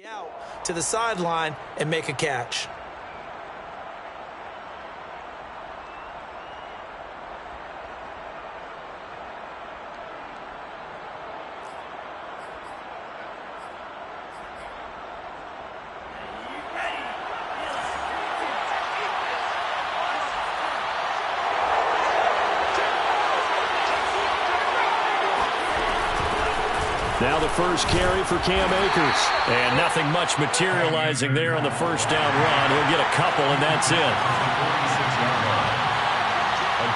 Out to the sideline and make a catch. Now the first carry for Cam Akers. And nothing much materializing there on the first down run. He'll get a couple, and that's it. A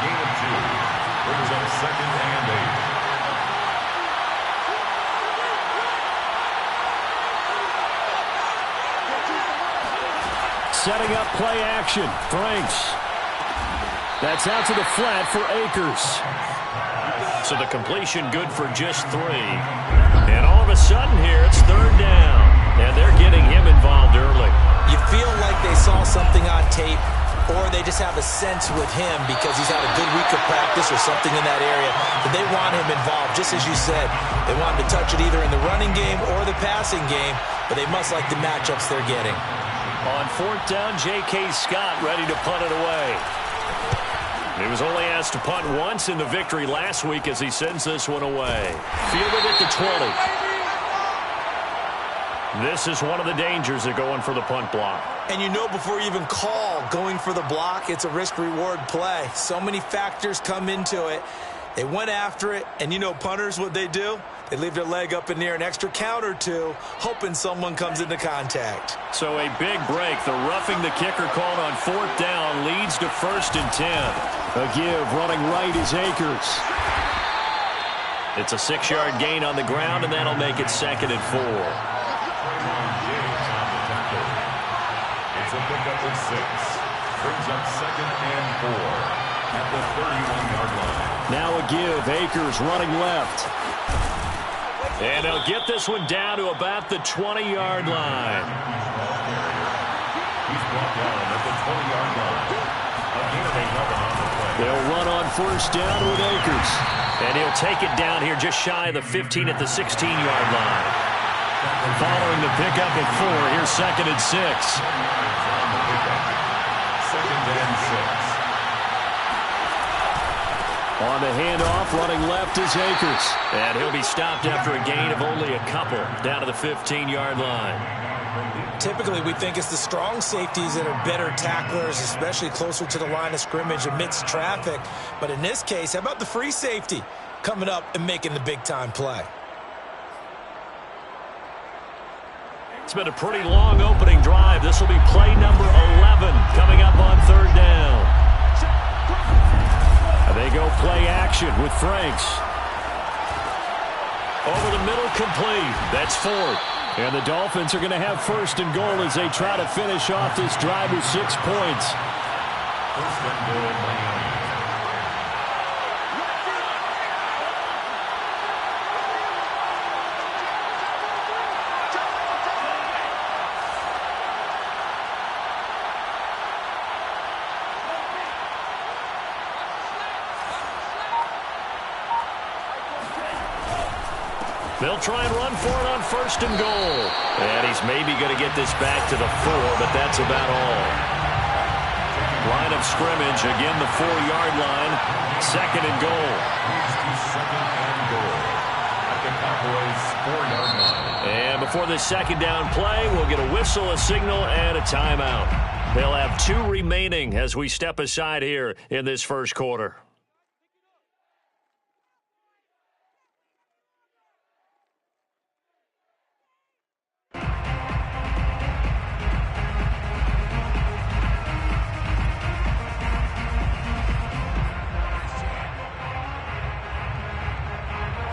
gain of 2. Brings up 2nd and 8. Setting up play action. Franks. That's out to the flat for Akers. So the completion good for just 3. And all of a sudden here, it's 3rd down. And they're getting him involved early. You feel like they saw something on tape, or they just have a sense with him because he's had a good week of practice or something in that area, that they want him involved, just as you said. They want him to touch it either in the running game or the passing game, but they must like the matchups they're getting. On 4th down, J.K. Scott ready to punt it away. He was only asked to punt once in the victory last week as he sends this one away. Fielded at the 20. This is one of the dangers of going for the punt block. And you know before you even call going for the block, it's a risk-reward play. So many factors come into it. They went after it, and you know punters, what they do? They leave their leg up in the air an extra count or two, hoping someone comes into contact. So a big break. The roughing the kicker called on 4th down leads to 1st and 10. A give running right is Akers. It's a 6-yard gain on the ground, and that'll make it 2nd and 4. It's a pickup of 6. Brings up 2nd and 4 at the 31-yard line. Now a give. Akers running left. And they'll get this one down to about the 20-yard line. He's brought down at the 20-yard line. A gain of 11 on the play. They'll run on 1st down with Akers. And he'll take it down here just shy of the 15 at the 16-yard line. Following the pickup of 4, here's 2nd and 6. 2nd and 6. On the handoff, running left is Akers. And he'll be stopped after a gain of only a couple down to the 15-yard line. Typically, we think it's the strong safeties that are better tacklers, especially closer to the line of scrimmage amidst traffic. But in this case, how about the free safety coming up and making the big-time play? It's been a pretty long opening drive. This will be play number 11 coming up on 3rd down. They go play action with Franks. Over the middle, complete. That's 4th. And the Dolphins are going to have 1st and goal as they try to finish off this drive with 6 points. 1st and goal, Miami. They'll try and run for it on 1st and goal. And he's maybe going to get this back to the 4, but that's about all. Line of scrimmage, again the 4-yard line. 2nd and goal. 2nd and goal at the Cowboys' 4-yard line. And before this 2nd down play, we'll get a whistle, a signal, and a timeout. They'll have 2 remaining as we step aside here in this first quarter.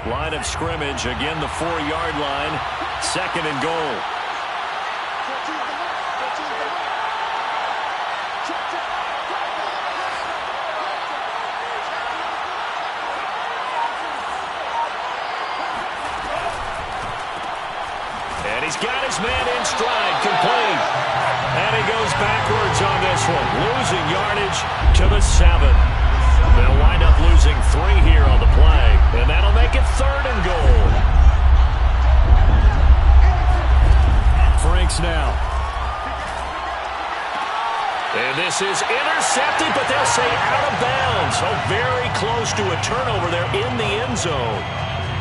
Line of scrimmage, again the 4-yard line, 2nd and goal. And he's got his man in stride, complete. And he goes backwards on this one, losing yardage to the 7. They'll wind up losing 3 here on the play, and that'll make it 3rd and goal. Franks now. And this is intercepted, but they'll say out of bounds. So very close to a turnover there in the end zone.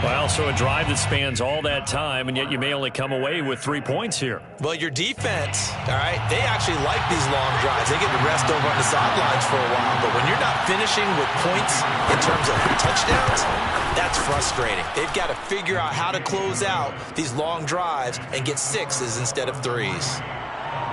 Well, so a drive that spans all that time, and yet you may only come away with 3 points here. Well, your defense, all right, they actually like these long drives. They get to rest over on the sidelines for a while. But when you're not finishing with points in terms of touchdowns, that's frustrating. They've got to figure out how to close out these long drives and get 6s instead of 3s.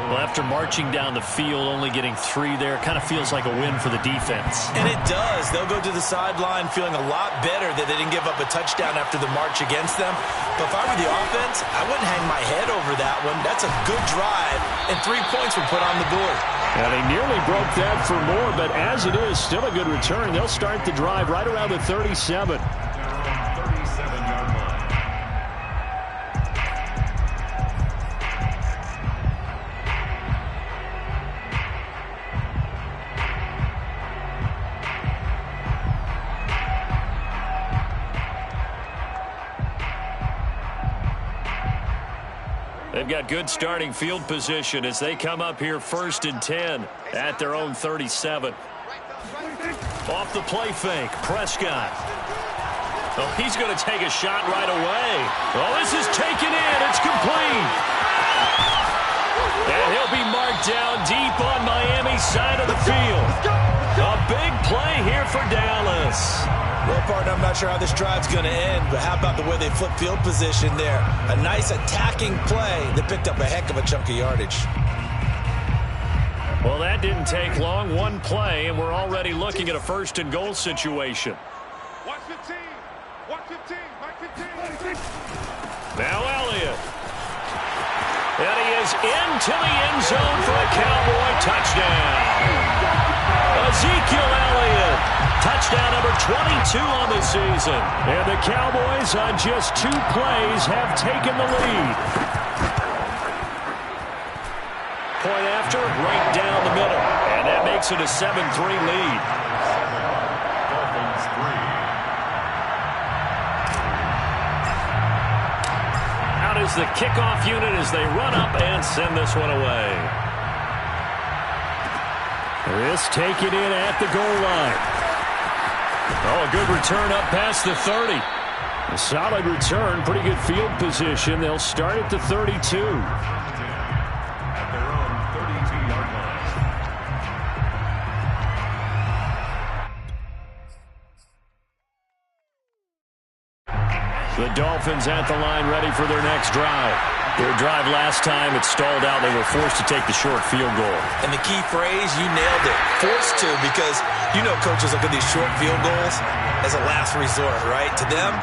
Well, after marching down the field, only getting 3 there, kind of feels like a win for the defense. And it does. They'll go to the sideline feeling a lot better that they didn't give up a touchdown after the march against them. But if I were the offense, I wouldn't hang my head over that one. That's a good drive, and 3 points were put on the board. And they nearly broke that for more, but as it is, still a good return. They'll start the drive right around the 37. They've got good starting field position as they come up here 1st and 10 at their own 37. Off the play fake, Prescott. Oh, he's going to take a shot right away. Oh, this is taken in. It's complete. And he'll be marked down deep on Miami's side of the field. A big play here for Dallas. Well, partner, I'm not sure how this drive's going to end, but how about the way they flip field position there? A nice attacking play that picked up a heck of a chunk of yardage. Well, that didn't take long. One play, and we're already looking at a 1st and goal situation. Watch 15. Watch 15. Mike 15. Now Elliott. And he is into the end zone for a Cowboy touchdown. Ezekiel Elliott, touchdown number 22 on the season. And the Cowboys on just 2 plays have taken the lead. Point after, right down the middle. And that makes it a 7-3 lead. Dolphins 3. Out is the kickoff unit as they run up and send this one away. This taken in at the goal line. Oh, a good return up past the 30. A solid return, pretty good field position. They'll start at the 32. At their own 32-yard line. The Dolphins at the line ready for their next drive. Their drive last time, it stalled out. They were forced to take the short field goal. And the key phrase, you nailed it, forced to, because you know coaches look at these short field goals as a last resort, right? To them,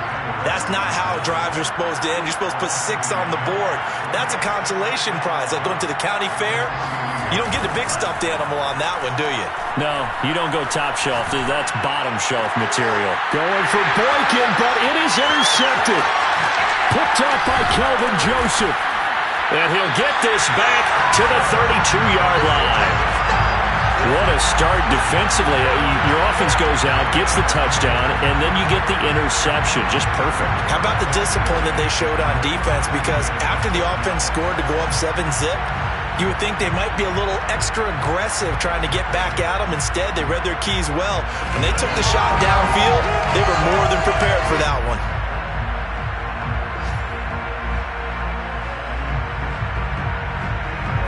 that's not how drives are supposed to end. You're supposed to put 6 on the board. That's a consolation prize. Like going to the county fair, you don't get the big stuffed animal on that one, do you? No, you don't go top shelf. That's bottom shelf material. Going for Boykin, but it is intercepted. Picked up by Kelvin Joseph. And he'll get this back to the 32-yard line. What a start defensively. Your offense goes out, gets the touchdown, and then you get the interception. Just perfect. How about the discipline that they showed on defense? Because after the offense scored to go up 7-zip, you would think they might be a little extra aggressive trying to get back at them. Instead, they read their keys well. When they took the shot downfield, they were more than prepared for that one.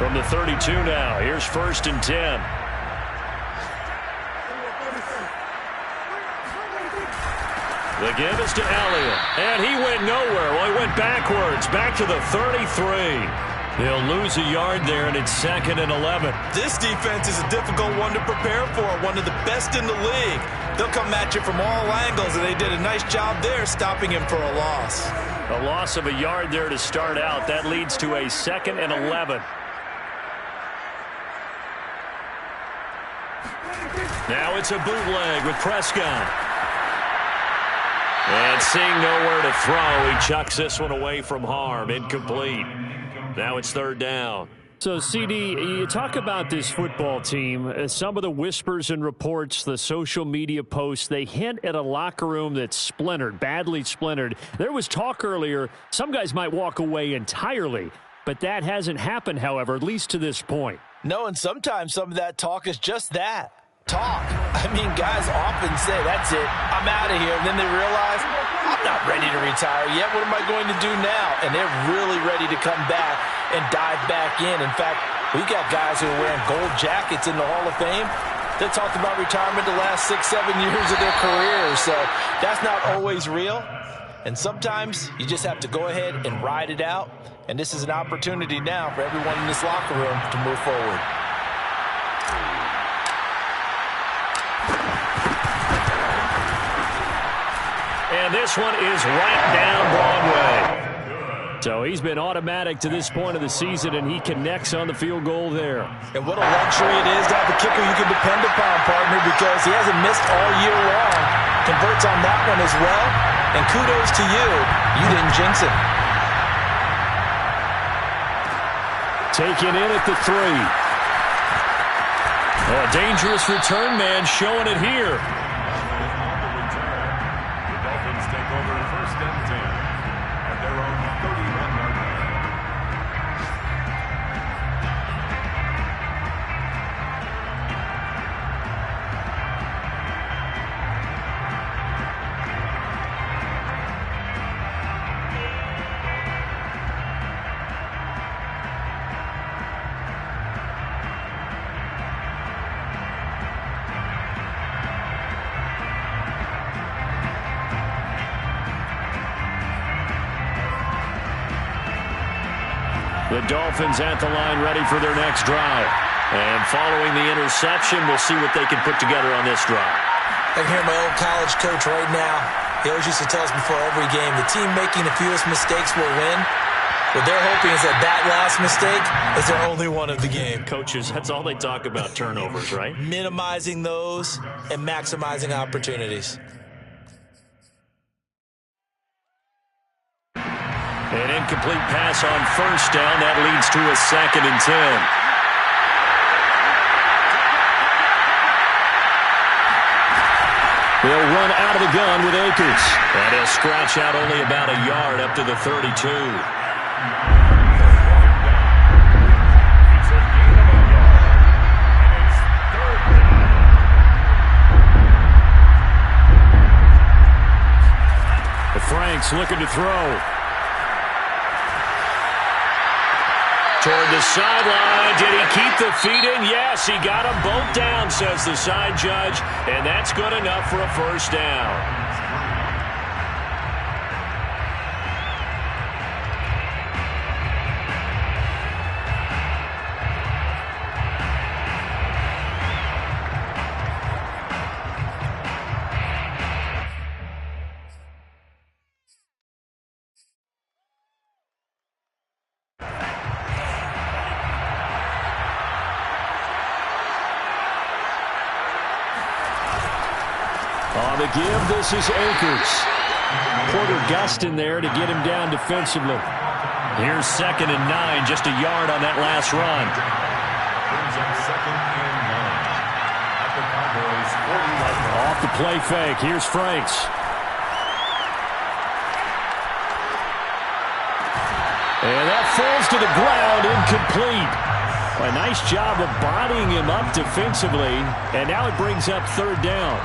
From the 32 now, here's 1st and 10. The give is to Elliott, and he went nowhere. Well, he went backwards, back to the 33. They'll lose a yard there, and it's 2nd and 11. This defense is a difficult one to prepare for, one of the best in the league. They'll come at you from all angles, and they did a nice job there stopping him for a loss. A loss of a yard there to start out. That leads to a 2nd and 11. Now it's a bootleg with Prescott. And seeing nowhere to throw, he chucks this one away from harm. Incomplete. Now it's 3rd down. So, CD, you talk about this football team. Some of the whispers and reports, the social media posts, they hint at a locker room that's splintered, badly splintered. There was talk earlier, some guys might walk away entirely. But that hasn't happened, however, at least to this point. No, and sometimes some of that talk is just that. Talk. I mean, guys often say, that's it, I'm out of here. And then they realize, I'm not ready to retire yet. What am I going to do now? And they're really ready to come back and dive back in. In fact, we've got guys who are wearing gold jackets in the Hall of Fame. They talked about retirement the last 6-7 years of their careers. So that's not always real. And sometimes you just have to go ahead and ride it out. And this is an opportunity now for everyone in this locker room to move forward. And this one is right down Broadway. So he's been automatic to this point of the season, and he connects on the field goal there. And what a luxury it is to have a kicker you can depend upon, partner, because he hasn't missed all year long. Converts on that one as well. And kudos to you. You didn't jinx it. Taken in at the 3. Oh, a dangerous return man showing it here. The Dolphins at the line ready for their next drive. And following the interception, we'll see what they can put together on this drive. I can hear my old college coach right now. He always used to tell us before every game, the team making the fewest mistakes will win. What they're hoping is that that last mistake is their only one of the game. Coaches, that's all they talk about, turnovers, right? Minimizing those and maximizing opportunities. An incomplete pass on first down. That leads to a 2nd and 10. They'll run out of the gun with Akers. And he'll scratch out only about a yard up to the 32. Franks looking to throw. Toward the sideline. Did he keep the feet in? Yes, he got them both down, says the side judge. And that's good enough for a first down. On the give, this is Akers. Porter Gust in there to get him down defensively. Here's 2nd and 9, just a yard on that last run. Brings up 2nd and 9 at the Cowboys 40. Off the play fake, here's Franks. And that falls to the ground, incomplete. A nice job of bodying him up defensively, and now it brings up 3rd down.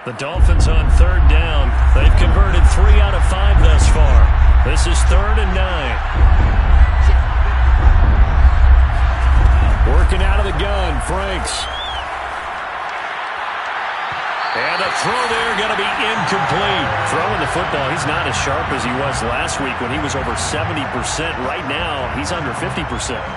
The Dolphins on 3rd down. They've converted 3 out of 5 thus far. This is 3rd and 9. Working out of the gun, Franks. And the throw there going to be incomplete. Throwing the football, he's not as sharp as he was last week when he was over 70%. Right now, he's under 50%.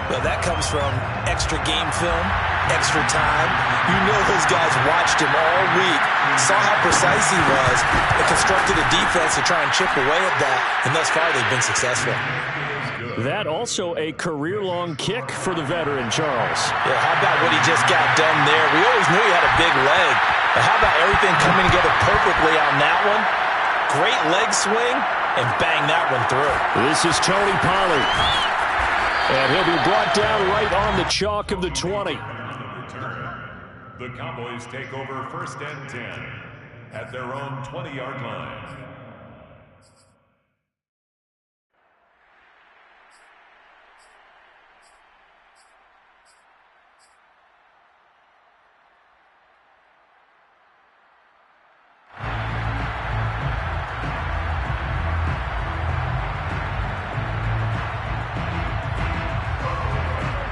Well, that comes from extra game film, extra time. You know those guys watched him all week, saw how precise he was, and constructed a defense to try and chip away at that. And thus far, they've been successful. That also a career-long kick for the veteran, Charles. Yeah, how about what he just got done there? We always knew he had a big leg, but how about everything coming together perfectly on that one? Great leg swing, and bang that one through. This is Tony Pollard. And he'll be brought down right on the chalk of the 20. The Cowboys take over 1st and 10 at their own 20-yard line.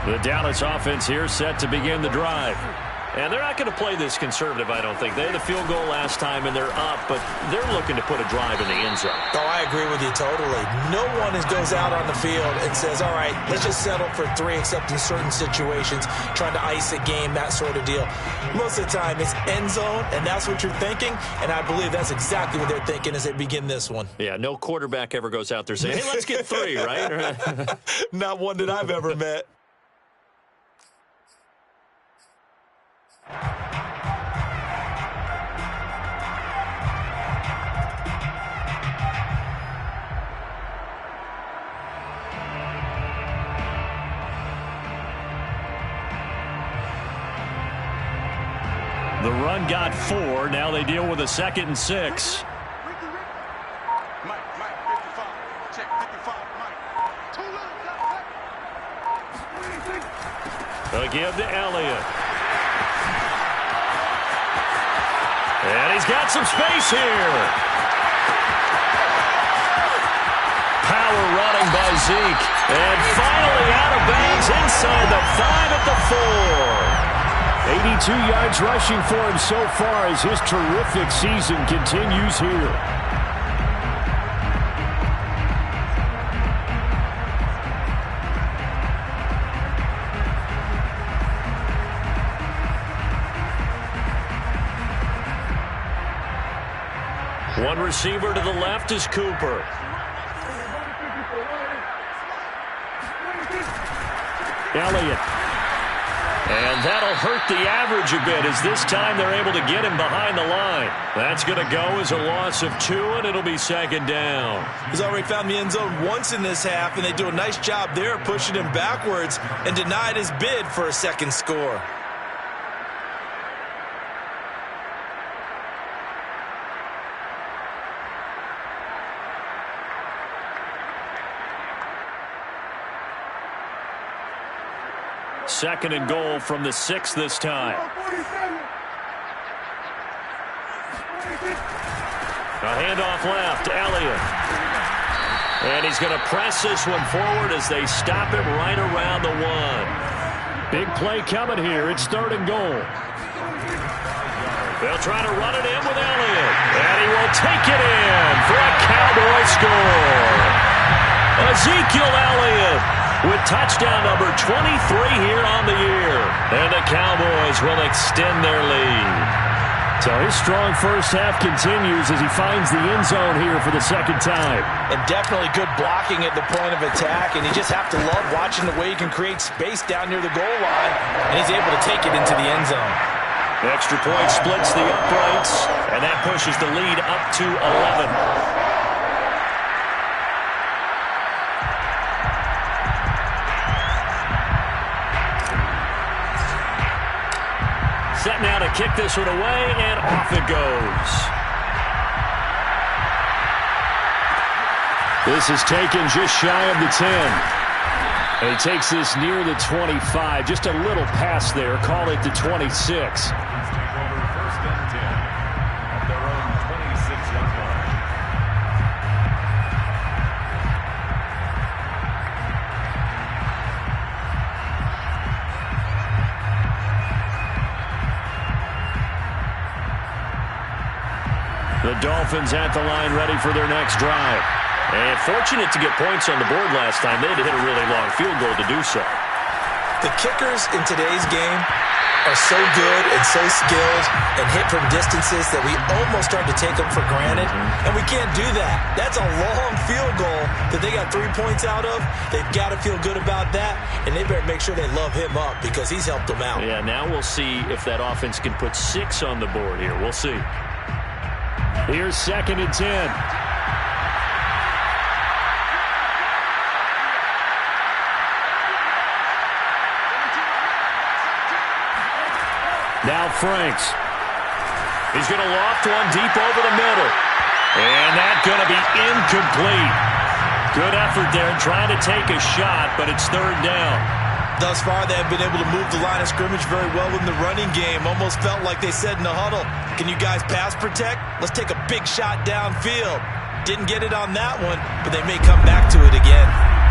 The Dallas offense here set to begin the drive. And they're not going to play this conservative, I don't think. They had the field goal last time, and they're up, but they're looking to put a drive in the end zone. Oh, I agree with you totally. No one goes out on the field and says, all right, let's just settle for 3, except in certain situations, trying to ice a game, that sort of deal. Most of the time, it's end zone, and that's what you're thinking, and I believe that's exactly what they're thinking as they begin this one. Yeah, no quarterback ever goes out there saying, hey, let's get 3, right? Not one that I've ever met. The run got 4. Now they deal with a 2nd and 6. They'll give to Elliott. And he's got some space here. Power running by Zeke. And finally out of bounds inside the 5 at the 4. 82 yards rushing for him so far as his terrific season continues here. One receiver to the left is Cooper. Elliott. And that'll hurt the average a bit as this time they're able to get him behind the line. That's going to go as a loss of 2, and it'll be 2nd down. He's already found the end zone once in this half, and they do a nice job there pushing him backwards and denied his bid for a 2nd score. Second and goal from the 6 this time. A handoff left to Elliott. And he's going to press this one forward as they stop him right around the 1. Big play coming here. It's 3rd and goal. They'll try to run it in with Elliott. And he will take it in for a Cowboy score. Ezekiel Elliott with touchdown number 23 here on the year. And the Cowboys will extend their lead. So his strong first half continues as he finds the end zone here for the 2nd time. And definitely good blocking at the point of attack, and you just have to love watching the way he can create space down near the goal line, and he's able to take it into the end zone. Extra point splits the uprights, and that pushes the lead up to 11. Set now to kick this one away, and off it goes. This is taken just shy of the 10. And he takes this near the 25. Just a little pass there. Call it the 26. The Dolphins at the line ready for their next drive. And fortunate to get points on the board last time. They had to hit a really long field goal to do so. The kickers in today's game are so good and so skilled and hit from distances that we almost start to take them for granted, and we can't do that. That's a long field goal that they got 3 points out of. They've got to feel good about that, and they better make sure they love him up because he's helped them out. Yeah, now we'll see if that offense can put 6 on the board here. We'll see. Here's 2nd and 10. Now Franks. He's going to loft one deep over the middle. And that's going to be incomplete. Good effort there trying to take a shot, but it's 3rd down. Thus far, they have been able to move the line of scrimmage very well in the running game. Almost felt like they said in the huddle, can you guys pass protect? Let's take a big shot downfield. Didn't get it on that one, but they may come back to it again.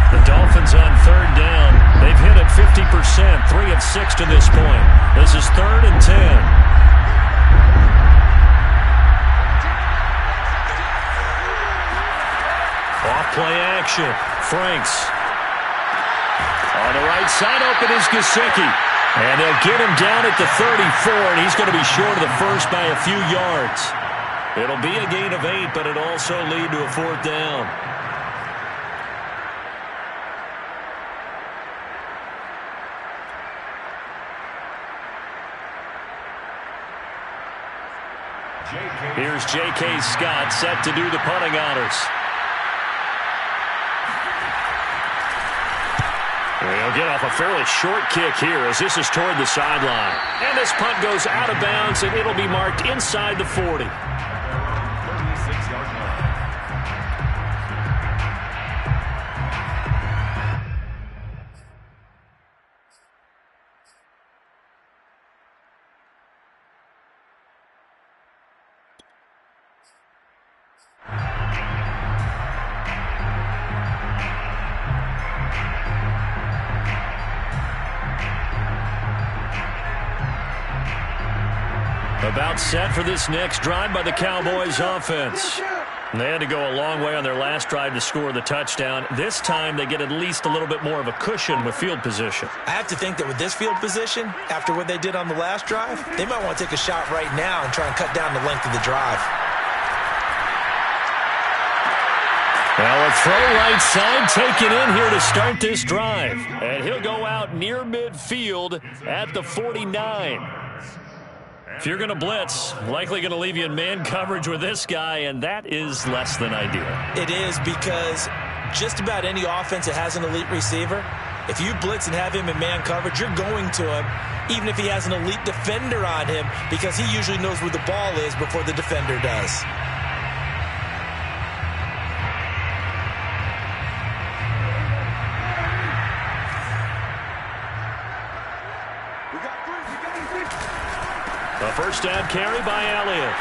The Dolphins on 3rd down. They've hit it 50%, 3 of 6 to this point. This is 3rd and 10. Off-play action. Franks. On the right side, open is Gesicki. And they'll get him down at the 34, and he's going to be short of the first by a few yards. It'll be a gain of 8, but it'll also lead to a 4th down. Here's J.K. Scott set to do the punting honors. He'll get off a fairly short kick here as this is toward the sideline. And this punt goes out of bounds, and it'll be marked inside the 40. 36-yard line. About set for this next drive by the Cowboys offense. They had to go a long way on their last drive to score the touchdown. This time they get at least a little bit more of a cushion with field position. I have to think that with this field position, after what they did on the last drive, they might want to take a shot right now and try and cut down the length of the drive. Well, a throw right side taken in here to start this drive. And he'll go out near midfield at the 49. If you're going to blitz, likely going to leave you in man coverage with this guy, and that is less than ideal. It is, because just about any offense that has an elite receiver, if you blitz and have him in man coverage, you're going to him, even if he has an elite defender on him, because he usually knows where the ball is before the defender does. A first down carry by Elliott.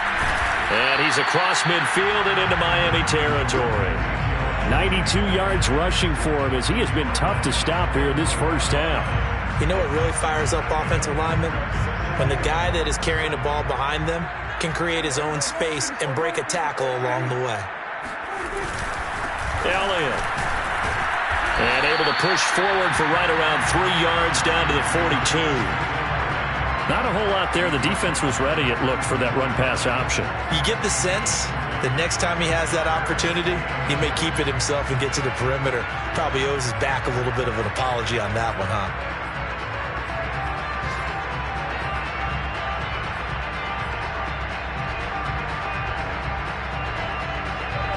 And he's across midfield and into Miami territory. 92 yards rushing for him as he has been tough to stop here this first half. You know what really fires up offensive linemen? When the guy that is carrying the ball behind them can create his own space and break a tackle along the way. Elliott. And able to push forward for right around 3 yards down to the 42. Not a whole lot there. The defense was ready, it looked, for that run-pass option. You get the sense that next time he has that opportunity, he may keep it himself and get to the perimeter. Probably owes his back a little bit of an apology on that one, huh?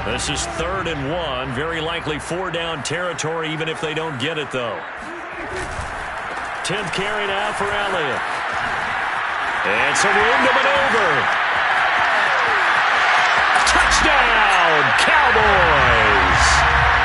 This is 3rd and 1. Very likely 4-down territory, even if they don't get it, though. 10th carry now for Elliott. And some room to maneuver. Touchdown, Cowboys!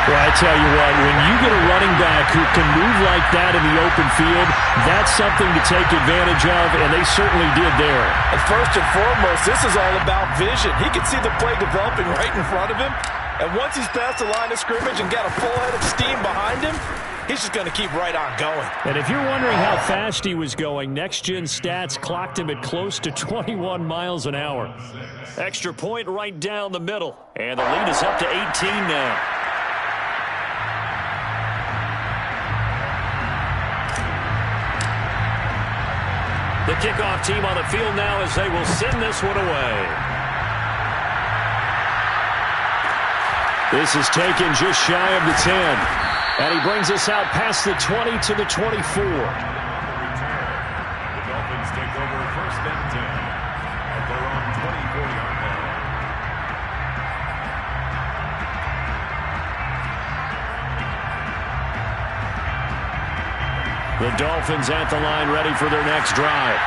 Well, I tell you what, when you get a running back who can move like that in the open field, that's something to take advantage of, and they certainly did there. And first and foremost, this is all about vision. He can see the play developing right in front of him, and once he's past the line of scrimmage and got a full head of steam behind him, he's just going to keep right on going. And if you're wondering how fast he was going, next-gen stats clocked him at close to 21 miles an hour. Extra point right down the middle. And the lead is up to 18 now. The kickoff team on the field now as they will send this one away. This is taken just shy of the 10. And he brings us out past the 20 to the 24. The Dolphins take over first and 10 at their own 24-yard line. The Dolphins at the line ready for their next drive.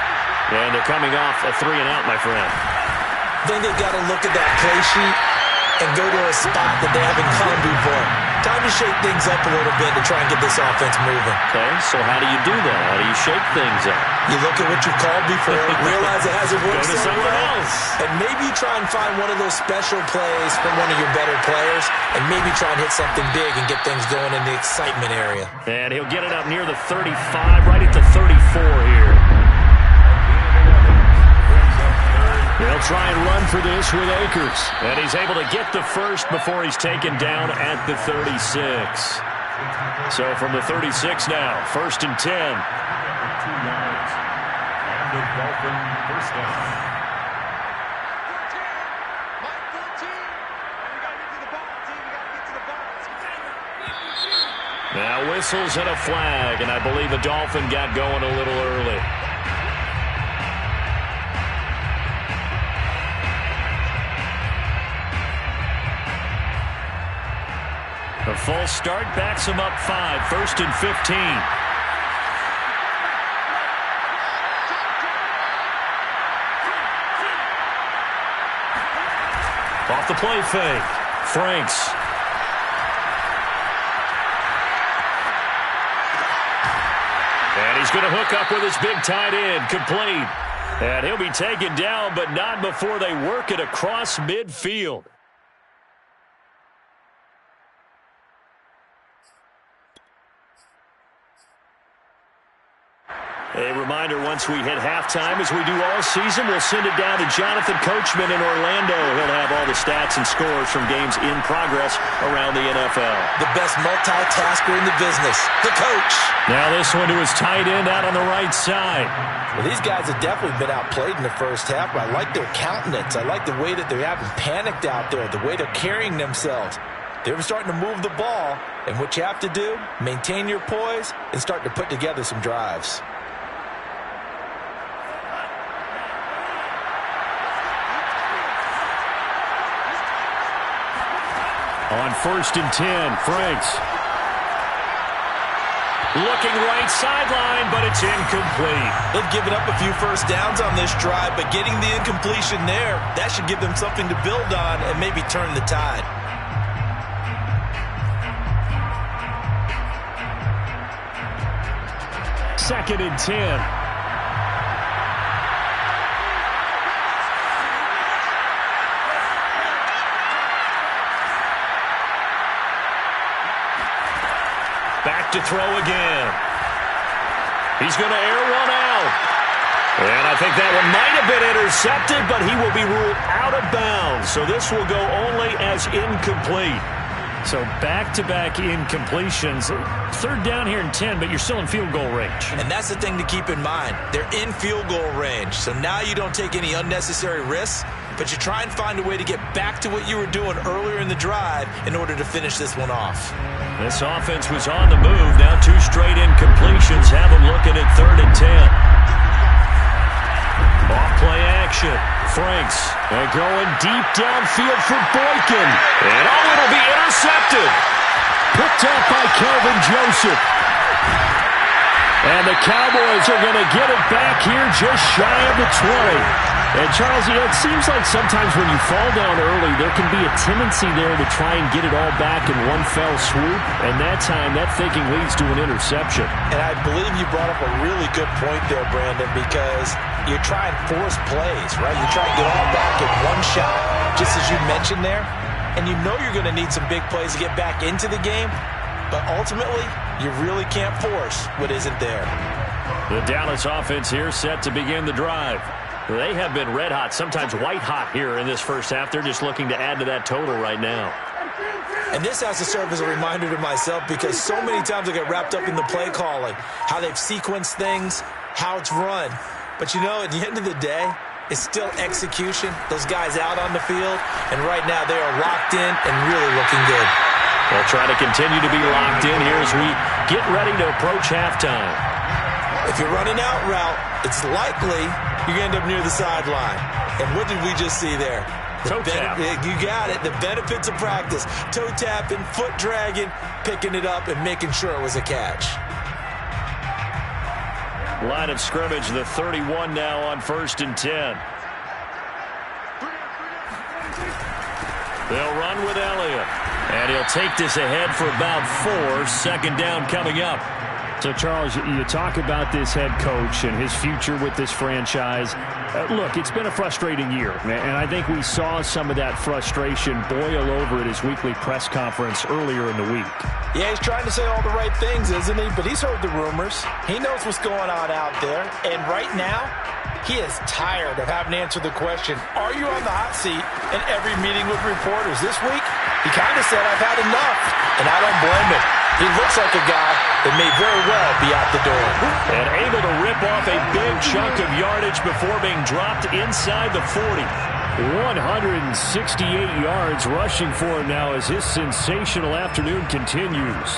And they're coming off a 3-and-out, my friend. I think they've got to look at that play sheet and go to a spot that they haven't come before. Time to shake things up a little bit to try and get this offense moving. Okay, so how do you do that? How do you shake things up? You look at what you've called before, realize it hasn't worked Go to so something well, else. and maybe try and find one of those special plays from one of your better players, and maybe try and hit something big and get things going in the excitement area. And he'll get it up near the 35, right at the 34 here. They'll try and run for this with Akers. And he's able to get the first before he's taken down at the 36. So from the 36 now, first and 10. 2 yards. And the Dolphin first down. Now whistles and a flag, and I believe a Dolphin got going a little early. A full start backs him up 5, first and 15. Off the play fake. Franks. And he's going to hook up with his big tight end. Complete. And he'll be taken down, but not before they work it across midfield. A reminder, once we hit halftime, as we do all season, we'll send it down to Jonathan Coachman in Orlando. He'll have all the stats and scores from games in progress around the NFL. The best multitasker in the business, the coach. Now this one to his tight end out on the right side. Well, these guys have definitely been outplayed in the first half, but I like their countenance. I like the way that they haven't panicked out there, the way they're carrying themselves. They're starting to move the ball, and what you have to do, maintain your poise and start to put together some drives. On first and 10, Franks. Looking right sideline, but it's incomplete. They've given up a few first downs on this drive, but getting the incompletion there, that should give them something to build on and maybe turn the tide. Second and 10. Back to throw again. He's going to air one out. And I think that one might have been intercepted, but he will be ruled out of bounds. So this will go only as incomplete. So back-to-back incompletions. Third down here and 10, but you're still in field goal range. And that's the thing to keep in mind. They're in field goal range. So now you don't take any unnecessary risks, but you try and find a way to get back to what you were doing earlier in the drive in order to finish this one off. This offense was on the move. Now 2 straight incompletions have them looking at third and 10. Off-play action. Franks. And going deep downfield for Boykin. And it'll be intercepted. Picked up by Kelvin Joseph. And the Cowboys are going to get it back here just shy of the 20. And Charles, you know, it seems like sometimes when you fall down early, there can be a tendency there to try and get it all back in one fell swoop. And that time, that thinking leads to an interception. And I believe you brought up a really good point there, Brandon, because you're trying to force plays, right? You try to get all back in one shot, just as you mentioned there. And you know you're going to need some big plays to get back into the game. But ultimately, you really can't force what isn't there. The Dallas offense here set to begin the drive. They have been red hot, sometimes white hot here in this first half. They're just looking to add to that total right now. And this has to serve as a reminder to myself because so many times I get wrapped up in the play calling, how they've sequenced things, how it's run. But, you know, at the end of the day, it's still execution. Those guys out on the field, and right now they are locked in and really looking good. They'll try to continue to be locked in here as we get ready to approach halftime. If you're running out route, it's likely you're going to end up near the sideline. And what did we just see there? Toe tap. You got it. The benefits of practice. Toe tapping, foot dragging, picking it up, and making sure it was a catch. Line of scrimmage, the 31 now on 1st and 10. They'll run with Elliott. And he'll take this ahead for about 4. 2nd down coming up. So, Charles, you talk about this head coach and his future with this franchise. Look, it's been a frustrating year, and I think we saw some of that frustration boil over at his weekly press conference earlier in the week. Yeah, he's trying to say all the right things, isn't he? But he's heard the rumors. He knows what's going on out there. And right now, he is tired of having to answer the question, are you on the hot seat in every meeting with reporters? This week, he kind of said, I've had enough. And I don't blame him. He looks like a guy that may very well be out the door. And able to rip off a big chunk of yardage before being dropped inside the 40. 168 yards rushing for him now as his sensational afternoon continues.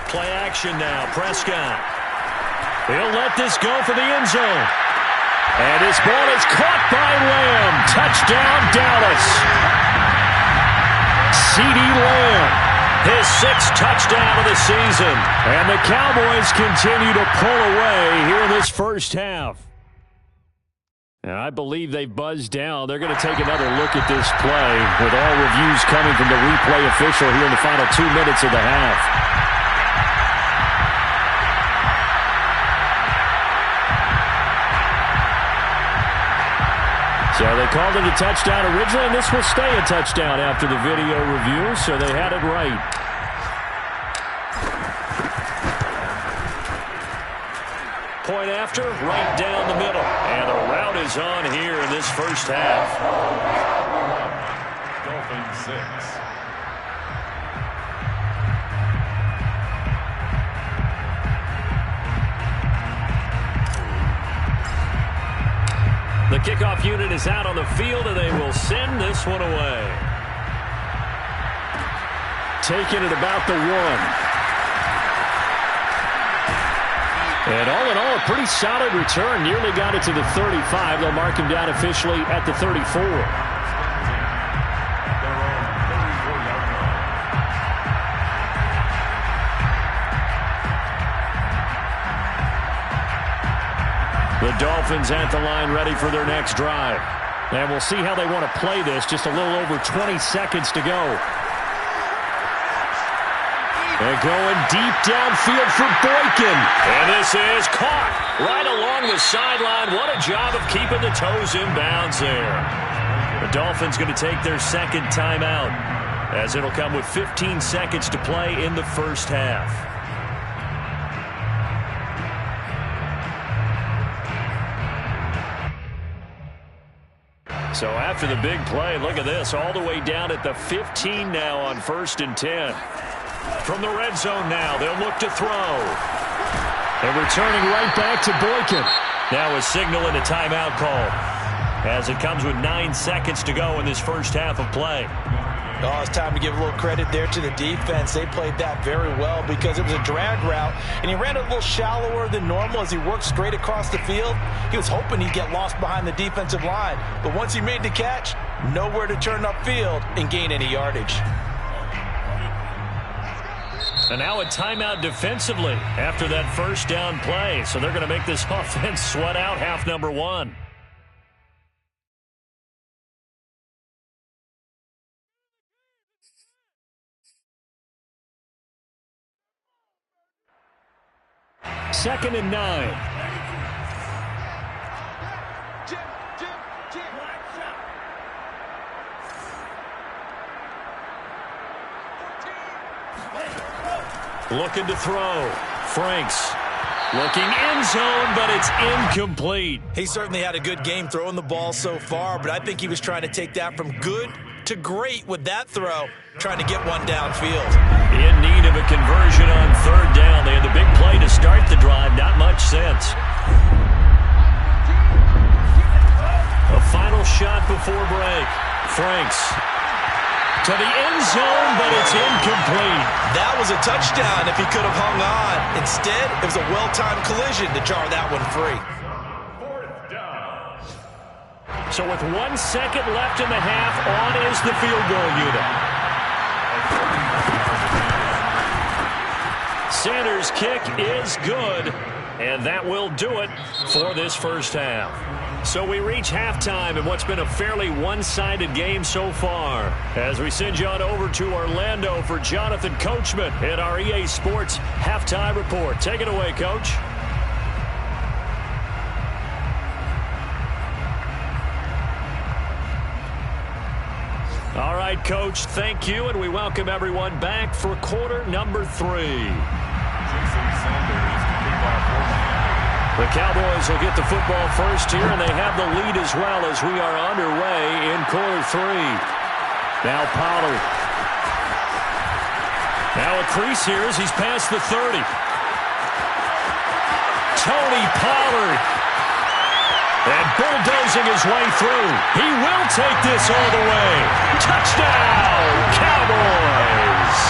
Play action now. Prescott. He'll let this go for the end zone. And his ball is caught by Lamb. Touchdown, Dallas. CeeDee Lamb. His 6th touchdown of the season. And the Cowboys continue to pull away here in this first half. And I believe they've buzzed down. They're going to take another look at this play with all reviews coming from the replay official here in the final 2 minutes of the half. So they called it a touchdown originally, and this will stay a touchdown after the video review, so they had it right. Point after, right down the middle. And the route is on here in this first half. Dolphin 6. The kickoff unit is out on the field, and they will send this one away. Taking it about the 1. And all in all, a pretty solid return. Nearly got it to the 35. They'll mark him down officially at the 34. The Dolphins at the line ready for their next drive. And we'll see how they want to play this. Just a little over 20 seconds to go. They're going deep downfield for Boykin. And this is caught right along the sideline. What a job of keeping the toes in bounds there. The Dolphins going to take their 2nd timeout as it'll come with 15 seconds to play in the first half. So after the big play, look at this, all the way down at the 15 now on 1st and 10. From the red zone now, they'll look to throw. And returning right back to Boykin. Now a signal and a timeout call as it comes with 9 seconds to go in this first half of play. Oh, it's time to give a little credit there to the defense. They played that very well because it was a drag route, and he ran a little shallower than normal as he worked straight across the field. He was hoping he'd get lost behind the defensive line, but once he made the catch, nowhere to turn upfield and gain any yardage. And now a timeout defensively after that first down play, so they're going to make this offense sweat out half number 1. Second and 9. Looking to throw. Franks. Looking end zone, but it's incomplete. He certainly had a good game throwing the ball so far, but I think he was trying to take that from good to great with that throw, trying to get one downfield. In need of a conversion on third down. They had the big play to start the drive. Not much sense. A final shot before break. Franks to the end zone, but it's incomplete. That was a touchdown if he could have hung on. Instead, it was a well-timed collision to jar that one free. So with 1 second left in the half, on is the field goal unit. Sanders' kick is good, and that will do it for this first half. So we reach halftime in what's been a fairly one-sided game so far. As we send you on over to Orlando for Jonathan Coachman at our EA Sports Halftime Report. Take it away, Coach. All right, Coach, thank you, and we welcome everyone back for quarter number 3. The Cowboys will get the football first here, and they have the lead as well as we are underway in quarter 3. Now Pollard. Now a crease here as he's past the 30. Tony Pollard. And bulldozing his way through. He will take this all the way. Touchdown, Cowboys!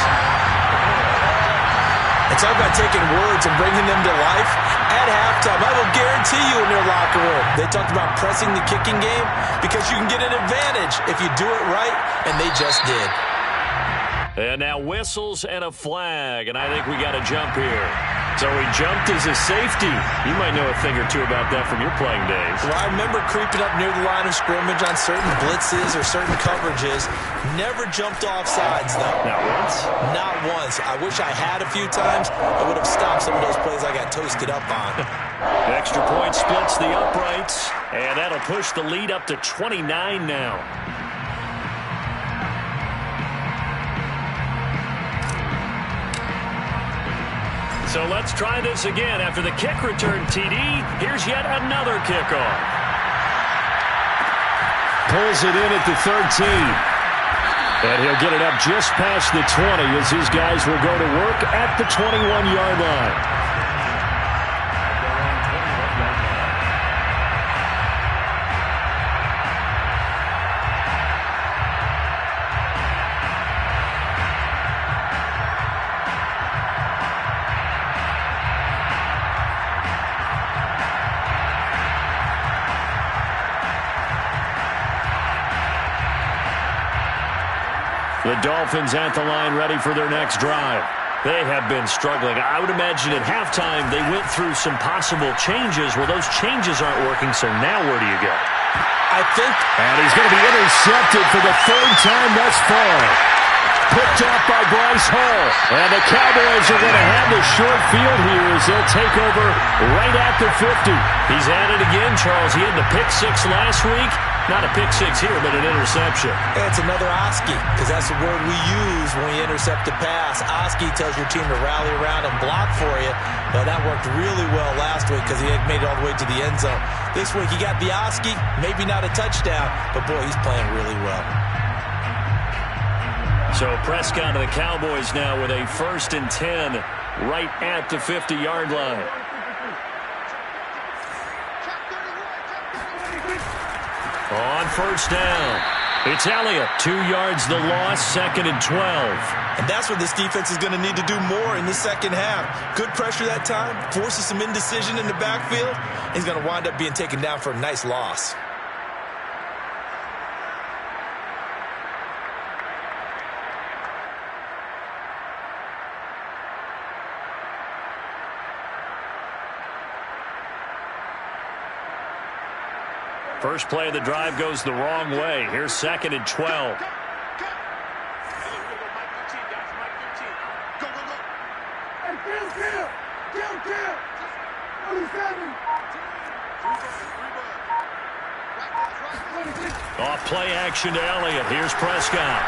It's all about taking words and bringing them to life. At halftime, I will guarantee you in their locker room, they talked about pressing the kicking game because you can get an advantage if you do it right, and they just did. And now whistles and a flag, and I think we got a jump here. So he jumped as a safety. You might know a thing or two about that from your playing days. Well, I remember creeping up near the line of scrimmage on certain blitzes or certain coverages. Never jumped off sides, though. Not once? Not once. I wish I had a few times. I would have stopped some of those plays I got toasted up on. Extra point splits the uprights, and that'll push the lead up to 29 now. So let's try this again. After the kick return TD, here's yet another kickoff. Pulls it in at the 13. And he'll get it up just past the 20 as his guys will go to work at the 21-yard line. The Dolphins at the line ready for their next drive. They have been struggling. I would imagine at halftime they went through some possible changes. Well, those changes aren't working, so now where do you go? I think... And he's going to be intercepted for the third time thus far. Picked off by Bryce Hall. And the Cowboys are going to have the short field here as they'll take over right at the 50. He's at it again, Charles. He had the pick 6 last week. Not a pick 6 here, but an interception. It's another Oski, because that's the word we use when we intercept a pass. Oski tells your team to rally around and block for you. But that worked really well last week because he had made it all the way to the end zone. This week he got the Oski, maybe not a touchdown, but boy, he's playing really well. So Prescott of the Cowboys now with a 1st and 10 right at the 50-yard line. On first down, it's Elliott. 2 yards the loss, 2nd and 12. And that's what this defense is going to need to do more in the second half. Good pressure that time, forces some indecision in the backfield. He's going to wind up being taken down for a nice loss. First play of the drive goes the wrong way. Here's 2nd and 12. Off play action to Elliott. Here's Prescott.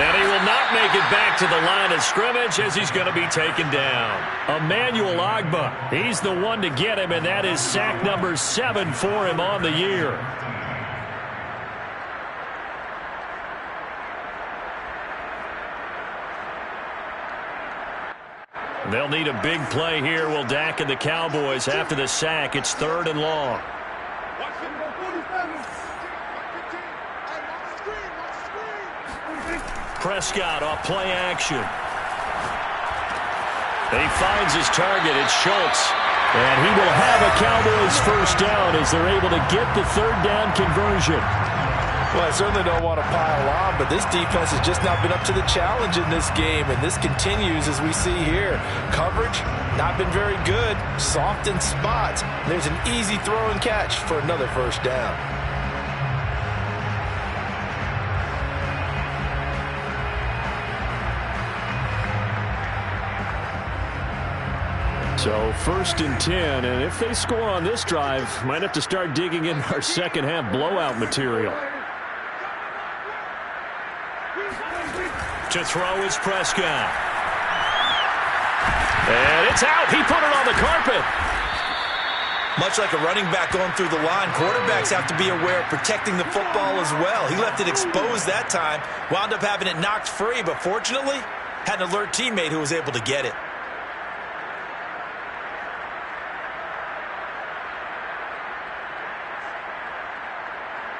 And he will not make it back to the line of scrimmage as he's going to be taken down. Emmanuel Ogbah, he's the one to get him, and that is sack number 7 for him on the year. They'll need a big play here. Will Dak and the Cowboys after the sack. It's 3rd and long. Prescott off play action. He finds his target. It's Schultz. And he will have a Cowboys first down as they're able to get the 3rd down conversion. Well, I certainly don't want to pile on, but this defense has just not been up to the challenge in this game, and this continues as we see here. Coverage, not been very good, soft in spots. There's an easy throw and catch for another first down. So 1st and 10, and if they score on this drive, might have to start digging in our second half blowout material. To throw is Prescott. And it's out. He put it on the carpet. Much like a running back going through the line, quarterbacks have to be aware of protecting the football as well. He left it exposed that time, wound up having it knocked free, but fortunately, had an alert teammate who was able to get it.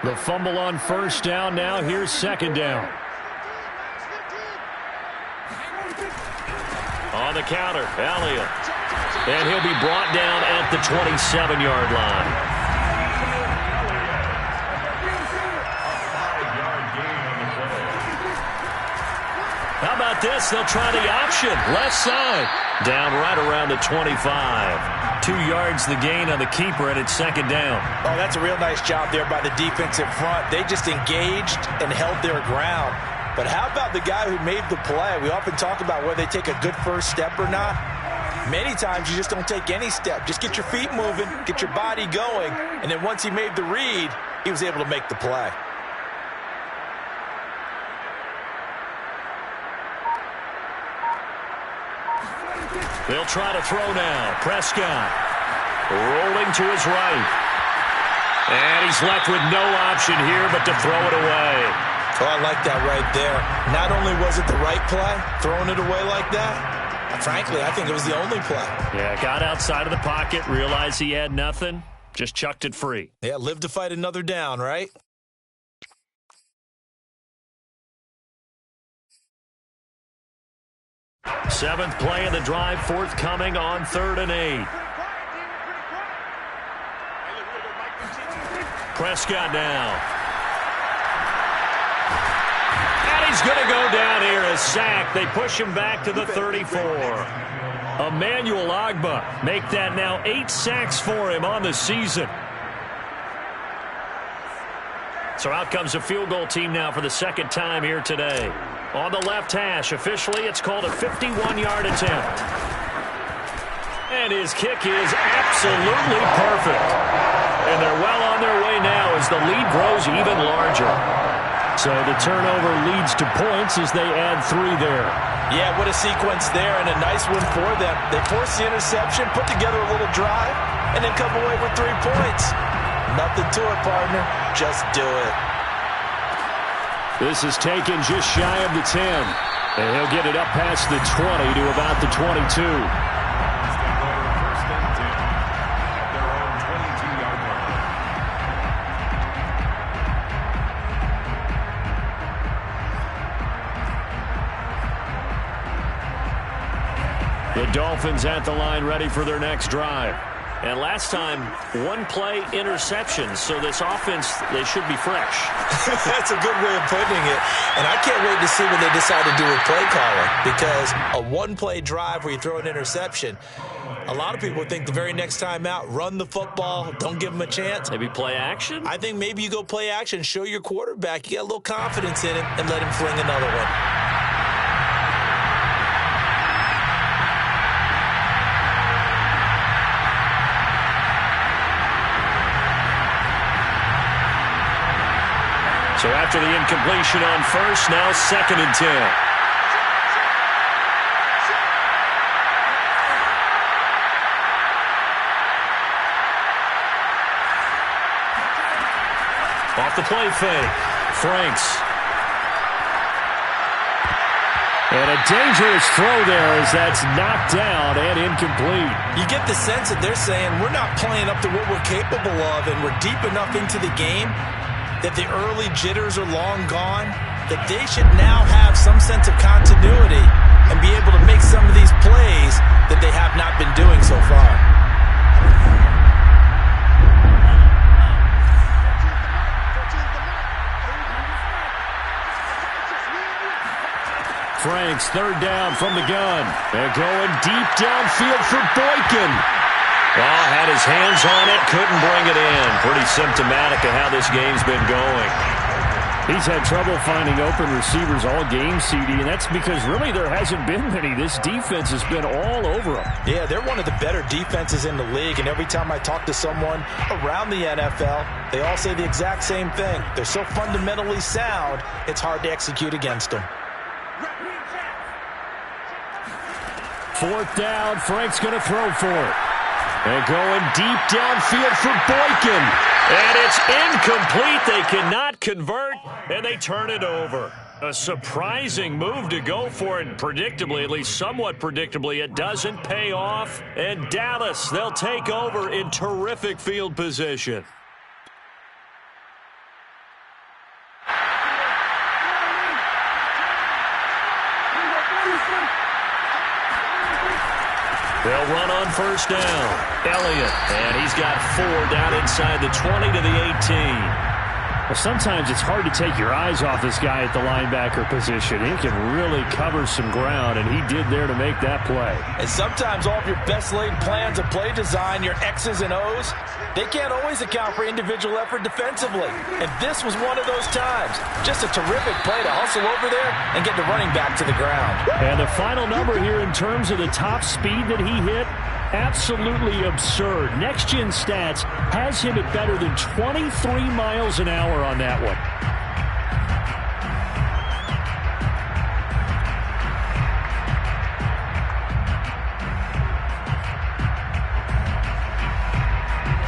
The fumble on first down now. Here's 2nd down. On the counter, Elliott. And he'll be brought down at the 27-yard line. How about this? They'll try the option. Left side. Down right around the 25. 2 yards the gain on the keeper, and it's 2nd down. Oh, that's a real nice job there by the defensive front. They just engaged and held their ground. But how about the guy who made the play? We often talk about whether they take a good first step or not. Many times you just don't take any step. Just get your feet moving, get your body going, and then once he made the read, he was able to make the play. They'll try to throw now. Prescott rolling to his right. And he's left with no option here but to throw it away. Oh, I like that right there. Not only was it the right play, throwing it away like that, frankly, I think it was the only play. Yeah, got outside of the pocket, realized he had nothing, just chucked it free. Yeah, live to fight another down, right? Seventh play of the drive forthcoming on 3rd and 8. Prescott now. He's going to go down here, a sack. They push him back to the 34. Emmanuel Ogbah make that now 8 sacks for him on the season. So out comes a field goal team now for the 2nd time here today. On the left hash, officially it's called a 51-yard attempt. And his kick is absolutely perfect. And they're well on their way now as the lead grows even larger. So the turnover leads to points as they add 3 there. Yeah, what a sequence there, and a nice one for them. They force the interception, put together a little drive, and then come away with 3 points. Nothing to it, partner. Just do it. This is taken just shy of the 10. And he'll get it up past the 20 to about the 22. The Dolphins at the line ready for their next drive. And last time, 1-play interceptions. So this offense, they should be fresh. That's a good way of putting it. And I can't wait to see what they decide to do with play calling. Because a 1-play drive where you throw an interception, a lot of people think the very next time out, run the football, don't give them a chance. Maybe play action? I think maybe you go play action, show your quarterback, you get a little confidence in it, and let him fling another one. So after the incompletion on first, now 2nd and 10. Off the play fake. Franks. And a dangerous throw there as that's knocked down and incomplete. You get the sense that they're saying we're not playing up to what we're capable of, and we're deep enough into the game that the early jitters are long gone, that they should now have some sense of continuity and be able to make some of these plays that they have not been doing so far. Franks, 3rd down from the gun. They're going deep downfield for Boykin. Well, had his hands on it, couldn't bring it in. Pretty symptomatic of how this game's been going. He's had trouble finding open receivers all game, CD, and that's because really there hasn't been many. This defense has been all over him. Yeah, they're one of the better defenses in the league, and every time I talk to someone around the NFL, they all say the exact same thing. They're so fundamentally sound, it's hard to execute against them. 4th down, Frank's going to throw for it. And going deep downfield for Boykin. And it's incomplete. They cannot convert, and they turn it over. A surprising move to go for it. Predictably, at least somewhat predictably, it doesn't pay off. And Dallas, they'll take over in terrific field position. They'll run on 1st down. Elliott, and he's got 4 down inside the 20 to the 18. Well, sometimes it's hard to take your eyes off this guy at the linebacker position. He can really cover some ground, and he did there to make that play. And sometimes all of your best laid plans of play design, your X's and O's, they can't always account for individual effort defensively. And this was one of those times. Just a terrific play to hustle over there and get the running back to the ground. And the final number here in terms of the top speed that he hit, absolutely absurd. Next Gen Stats has him at better than 23 miles an hour on that one.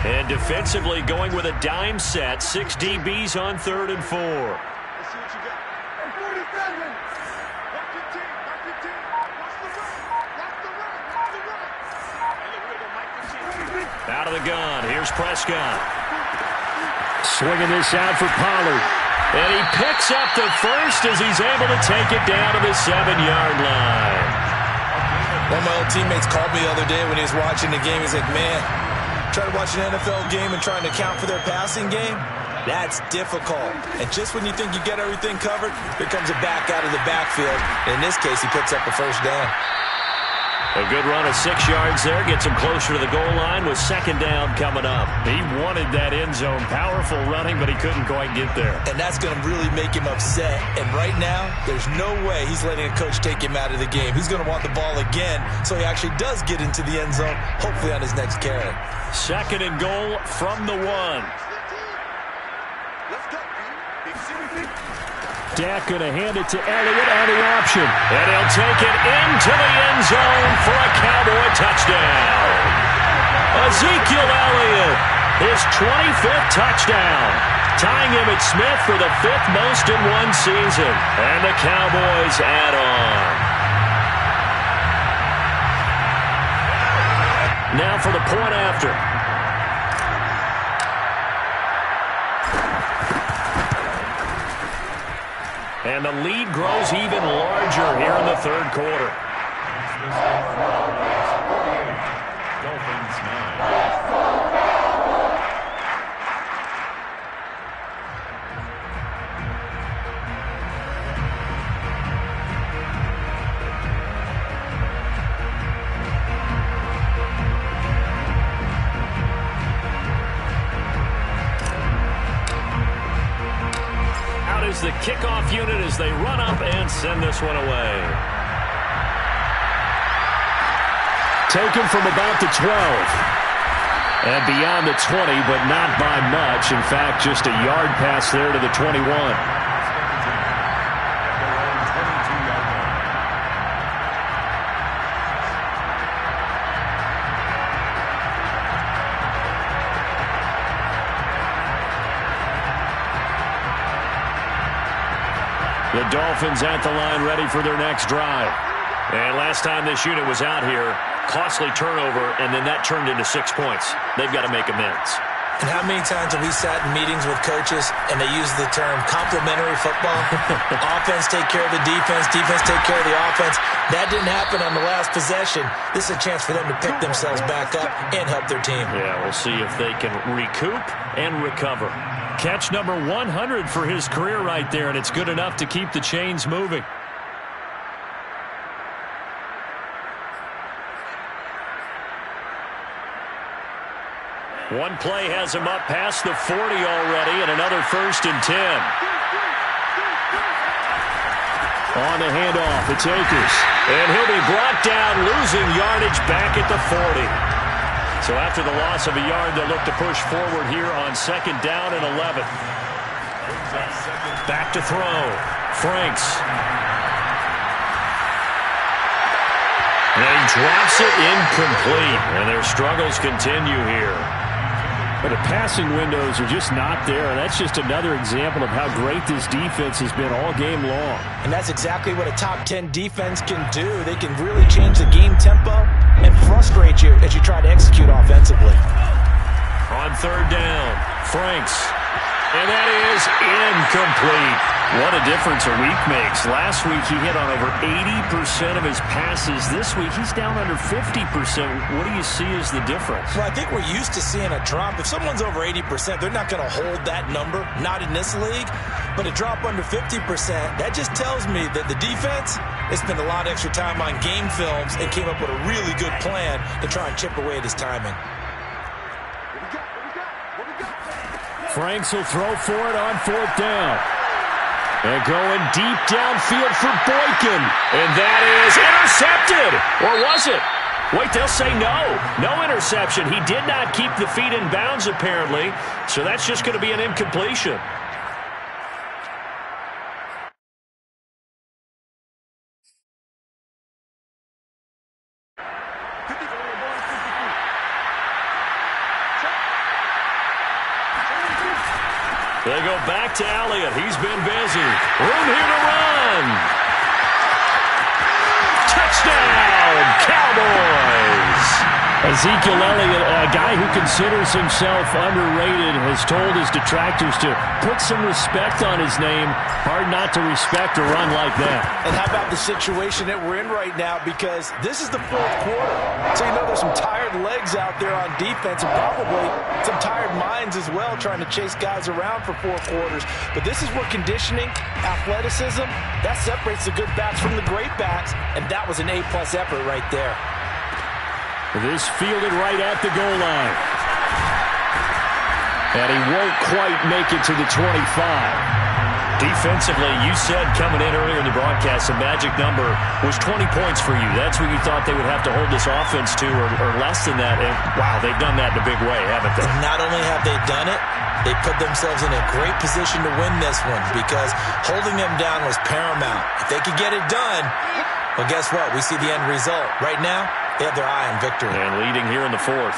And defensively going with a dime set. 6 DBs on 3rd and 4. Out of the gun. Here's Prescott. Swinging this out for Pollard. And he picks up the first as he's able to take it down to the 7-yard line. One of my old teammates called me the other day when he was watching the game. He's like, man, trying to watch an NFL game and trying to account for their passing game, that's difficult. And just when you think you get everything covered, here comes a back out of the backfield. In this case, he picks up the 1st down. A good run of 6 yards there. Gets him closer to the goal line with 2nd down coming up. He wanted that end zone. Powerful running, but he couldn't quite get there. And that's going to really make him upset. And right now, there's no way he's letting a coach take him out of the game. He's going to want the ball again, so he actually does get into the end zone, hopefully on his next carry. 2nd and goal from the 1. Dak going to hand it to Elliott on the option. And he'll take it into the end zone for a Cowboy touchdown. Ezekiel Elliott, his 25th touchdown, tying him at Smith for the 5th most in one season. And the Cowboys add on. Now for the point after. And the lead grows even larger here in the 3rd quarter. Dolphins 9. The kickoff unit as they run up and send this one away. Taken from about the 12. And beyond the 20, but not by much. In fact, just a yard pass there to the 21. The Dolphins at the line ready for their next drive. And last time this unit was out here, costly turnover, and then that turned into 6 points. They've got to make amends. And how many times have we sat in meetings with coaches and they use the term complementary football? Offense take care of the defense, defense take care of the offense. That didn't happen on the last possession. This is a chance for them to pick themselves back up and help their team. Yeah, we'll see if they can recoup and recover. Catch number 100 for his career right there, and it's good enough to keep the chains moving. One play has him up past the 40 already, and another 1st and 10. On the handoff, it's Akers. And he'll be brought down, losing yardage back at the 40. So after the loss of a yard, they'll look to push forward here on 2nd down and 11. Back to throw. Franks. And he drops it incomplete. And their struggles continue here. But the passing windows are just not there. And that's just another example of how great this defense has been all game long. And that's exactly what a top 10 defense can do. They can really change the game tempo and frustrate you as you try to execute offensively. On 3rd down, Franks. And that is incomplete. What a difference a week makes. Last week he hit on over 80% of his passes. This week he's down under 50%. What do you see as the difference? Well, I think we're used to seeing a drop. If someone's over 80%, they're not going to hold that number. Not in this league. But a drop under 50%, that just tells me that the defense has spent a lot of extra time on game films and came up with a really good plan to try and chip away at his timing. Franks will throw for it on 4th down. And going deep downfield for Boykin. And that is intercepted. Or was it? Wait, they'll say no. No interception. He did not keep the feet in bounds, apparently. So that's just going to be an incompletion. They go back to Elliott. He's been busy. Room here to run. Touchdown, Cowboys. Ezekiel Elliott, a guy who considers himself underrated, has told his detractors to put some respect on his name. Hard not to respect a run like that. And how about the situation that we're in right now? Because this is the 4th quarter. So you know there's some tired legs out there on defense and probably some tired minds as well trying to chase guys around for 4 quarters. But this is where conditioning, athleticism, that separates the good backs from the great backs. And that was an A-plus effort right there. This fielded right at the goal line. And he won't quite make it to the 25. Defensively, you said coming in earlier in the broadcast, the magic number was 20 points for you. That's what you thought they would have to hold this offense to, or less than that. And, wow, they've done that in a big way, haven't they? Not only have they done it, they put themselves in a great position to win this one because holding them down was paramount. If they could get it done, well, guess what? We see the end result. Right now, they have their eye on victory. And leading here in the 4th.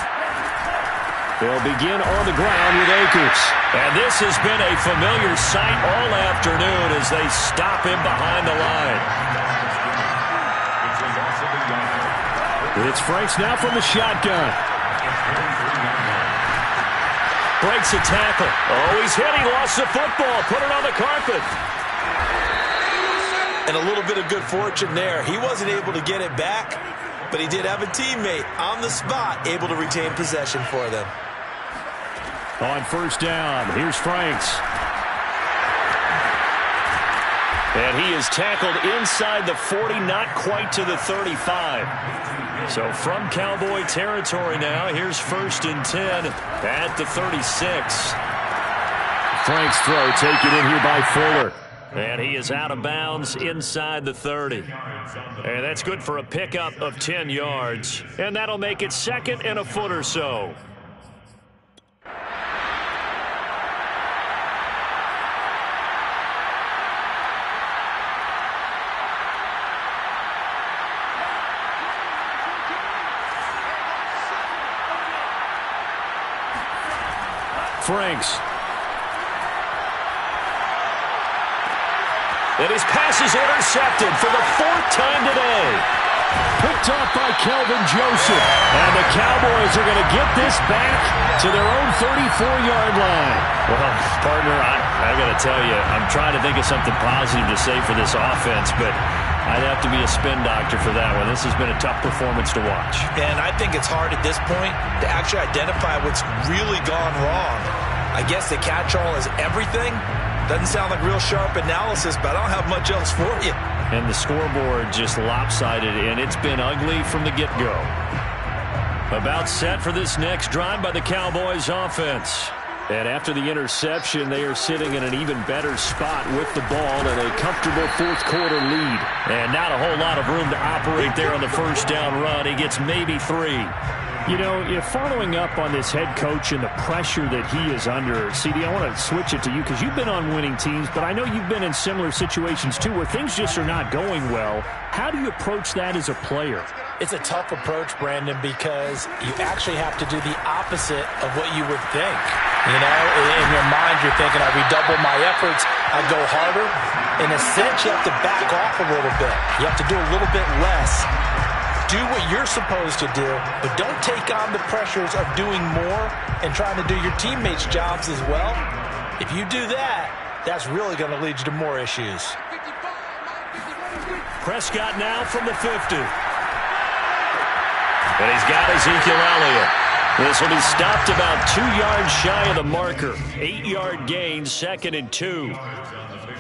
They'll begin on the ground with Akers. And this has been a familiar sight all afternoon as they stop him behind the line. It's Franks now from the shotgun. Breaks a tackle. Oh, he's hit. He lost the football. Put it on the carpet. And a little bit of good fortune there. He wasn't able to get it back, but he did have a teammate on the spot able to retain possession for them. On 1st down, here's Franks. And he is tackled inside the 40, not quite to the 35. So from Cowboy territory now, here's 1st and 10 at the 36. Franks' throw taken in here by Fuller. And he is out of bounds inside the 30. And that's good for a pickup of 10 yards. And that'll make it 2nd and a foot or so. Franks. And his pass is intercepted for the 4th time today. Picked off by Kelvin Joseph. And the Cowboys are going to get this back to their own 34-yard line. Well, partner, I got to tell you, I'm trying to think of something positive to say for this offense, but I'd have to be a spin doctor for that one. This has been a tough performance to watch. And I think it's hard at this point to actually identify what's really gone wrong. I guess the catch-all is everything. Doesn't sound like real sharp analysis, but I don't have much else for you. And the scoreboard just lopsided, and it's been ugly from the get-go. About set for this next drive by the Cowboys offense. And after the interception, they are sitting in an even better spot with the ball and a comfortable 4th quarter lead. And not a whole lot of room to operate there on the first down run. He gets maybe 3. You know, if following up on this head coach and the pressure that he is under, CD, I want to switch it to you because you've been on winning teams, but I know you've been in similar situations too where things just are not going well. How do you approach that as a player? It's a tough approach, Brandon, because you actually have to do the opposite of what you would think. You know, in your mind, you're thinking, I redouble my efforts, I go harder. In a sense, you have to back off a little bit. You have to do a little bit less. Do what you're supposed to do, but don't take on the pressures of doing more and trying to do your teammates' jobs as well. If you do that, that's really going to lead you to more issues. Prescott now from the 50. And he's got Ezekiel Elliott. This will be stopped about 2 yards shy of the marker. 8-yard gain, 2nd and 2.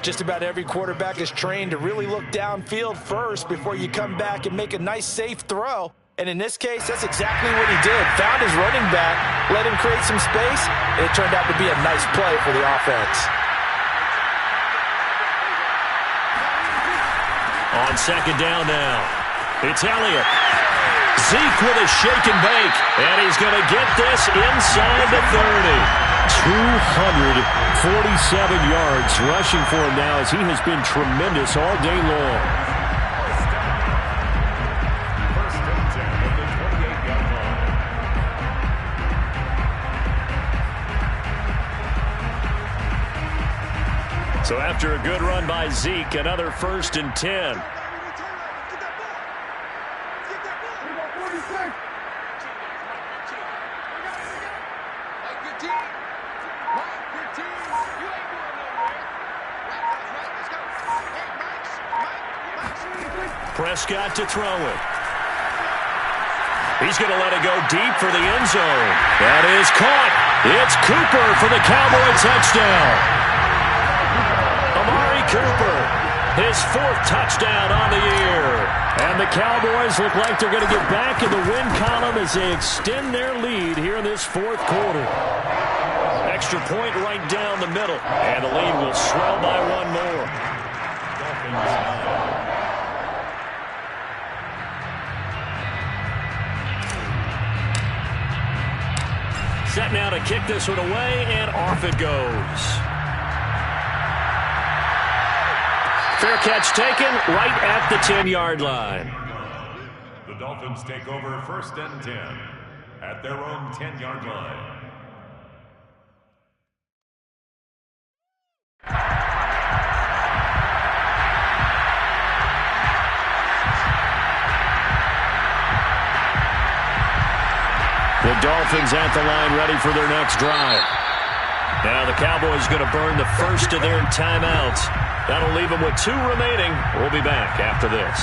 Just about every quarterback is trained to really look downfield first before you come back and make a nice, safe throw. And in this case, that's exactly what he did. Found his running back, let him create some space, and it turned out to be a nice play for the offense. On 2nd down now, it's Elliott. Zeke with a shake and bake, and he's going to get this inside the 30. 247 yards rushing for him now as he has been tremendous all day long. First and 10 at the 28-yard line. So after a good run by Zeke, another 1st and 10. Prescott to throw it. He's going to let it go deep for the end zone. That is caught. It's Cooper for the Cowboy touchdown. Amari Cooper, his 4th touchdown on the year. And the Cowboys look like they're going to get back in the win column as they extend their lead here in this 4th quarter. Extra point right down the middle. And the lead will swell by 1 more. Set now to kick this one away, and off it goes. Fair catch taken right at the 10-yard line. The Dolphins take over 1st and 10 at their own 10-yard line. The Dolphins at the line ready for their next drive. Now the Cowboys going to burn the first of their timeouts. That'll leave them with 2 remaining. We'll be back after this.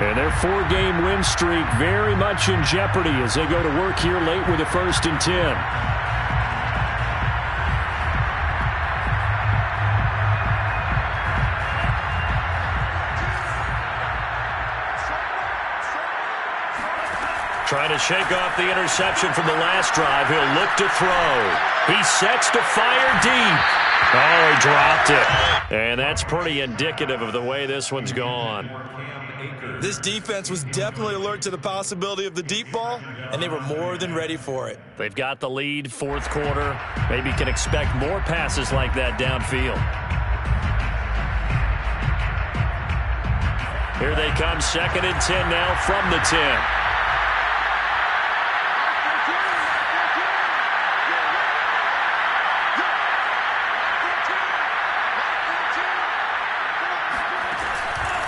And their 4-game win streak very much in jeopardy as they go to work here late with a 1st and 10. Trying to shake off the interception from the last drive. He'll look to throw. He sets to fire deep. Oh, he dropped it. And that's pretty indicative of the way this one's gone. This defense was definitely alert to the possibility of the deep ball, and they were more than ready for it. They've got the lead, 4th quarter. Maybe can expect more passes like that downfield. Here they come, 2nd and 10 now from the 10.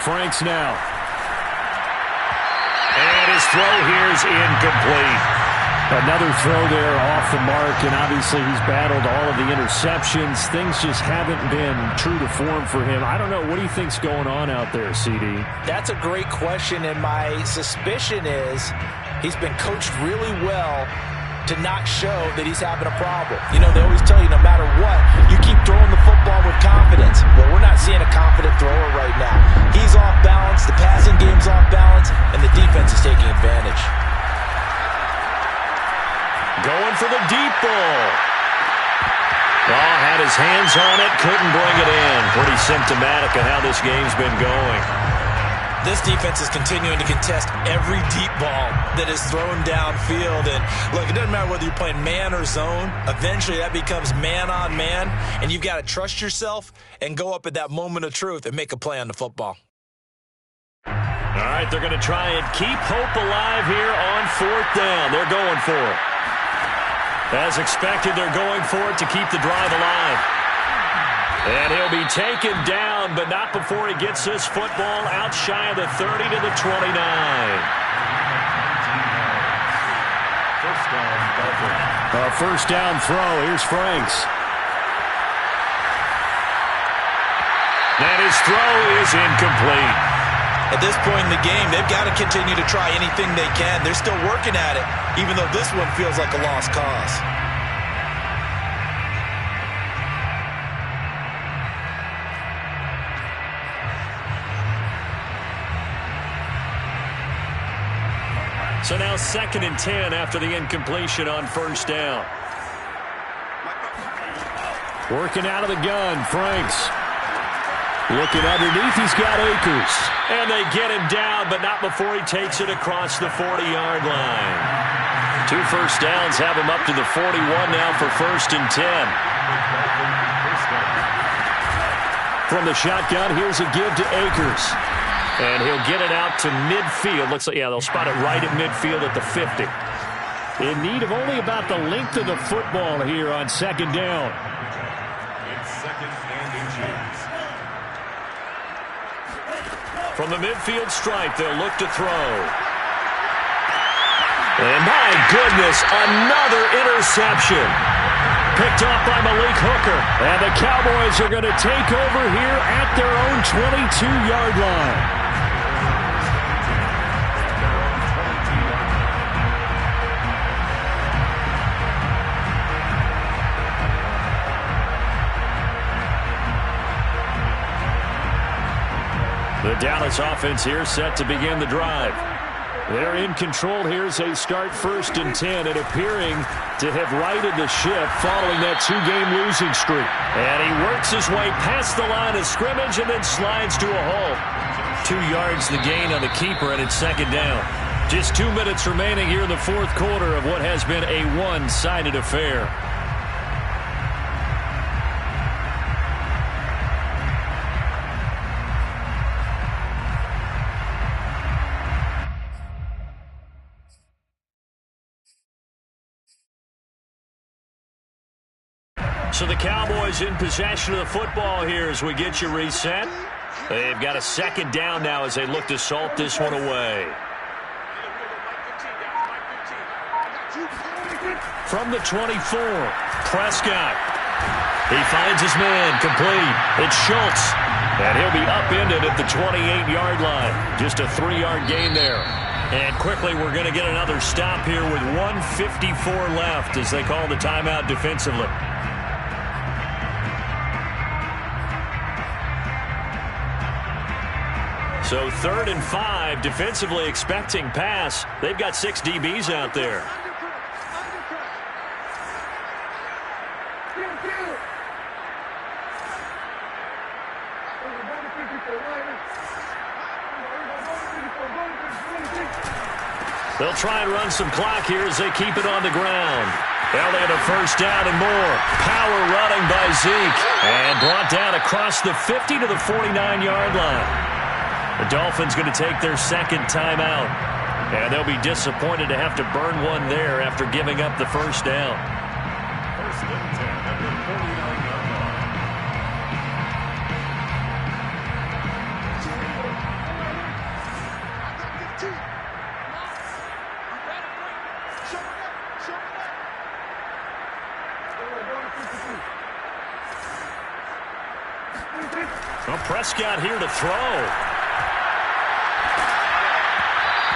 Franks now. And his throw here is incomplete. Another throw there off the mark, and obviously he's battled all of the interceptions. Things just haven't been true to form for him. I don't know. What do you think's going on out there, CD? That's a great question, and my suspicion is he's been coached really well to not show that he's having a problem. You know, they always tell you no matter what, you keep throwing the football with confidence. Well, we're not seeing a confident thrower right now. He's off balance, the passing game's off balance, and the defense is taking advantage. Going for the deep ball. Oh, had his hands on it, couldn't bring it in. Pretty symptomatic of how this game's been going. This defense is continuing to contest every deep ball that is thrown downfield. And look, it doesn't matter whether you're playing man or zone. Eventually, that becomes man on man. And you've got to trust yourself and go up at that moment of truth and make a play on the football. All right, they're going to try and keep hope alive here on 4th down. They're going for it. As expected, they're going for it to keep the drive alive. And he'll be taken down, but not before he gets this football out shy of the 30 to the 29. First down throw. Here's Franks. And his throw is incomplete. At this point in the game, they've got to continue to try anything they can. They're still working at it, even though this one feels like a lost cause. So now 2nd and 10 after the incompletion on 1st down. Working out of the gun, Franks. Looking underneath, he's got Akers. And they get him down, but not before he takes it across the 40-yard line. 2 first downs have him up to the 41 now for 1st and 10. From the shotgun, here's a give to Akers. And he'll get it out to midfield. Looks like, yeah, they'll spot it right at midfield at the 50. In need of only about the length of the football here on 2nd down. It's 2nd and inches. From the midfield stripe, they'll look to throw. And my goodness, another interception. Picked off by Malik Hooker. And the Cowboys are going to take over here at their own 22-yard line. The Dallas offense here set to begin the drive. They're in control here as they start 1st and 10 and appearing to have righted the ship following that 2-game losing streak. And he works his way past the line of scrimmage and then slides to a halt. 2 yards the gain on the keeper, and it's 2nd down. Just 2 minutes remaining here in the 4th quarter of what has been a one-sided affair. So the Cowboys in possession of the football here as we get you reset. They've got a 2nd down now as they look to salt this one away. From the 24, Prescott. He finds his man, complete. It's Schultz. And he'll be upended at the 28-yard line. Just a 3-yard gain there. And quickly, we're going to get another stop here with 1:54 left as they call the timeout defensively. So 3rd and 5, defensively expecting pass. They've got 6 DBs out there. They'll try and run some clock here as they keep it on the ground. Elliott a 1st down and more. Power running by Zeke. And brought down across the 50 to the 49-yard line. The Dolphins going to take their 2nd timeout. And they'll be disappointed to have to burn one there after giving up the 1st down. 1st and 10 at the 49-yard line. Well, Prescott here to throw.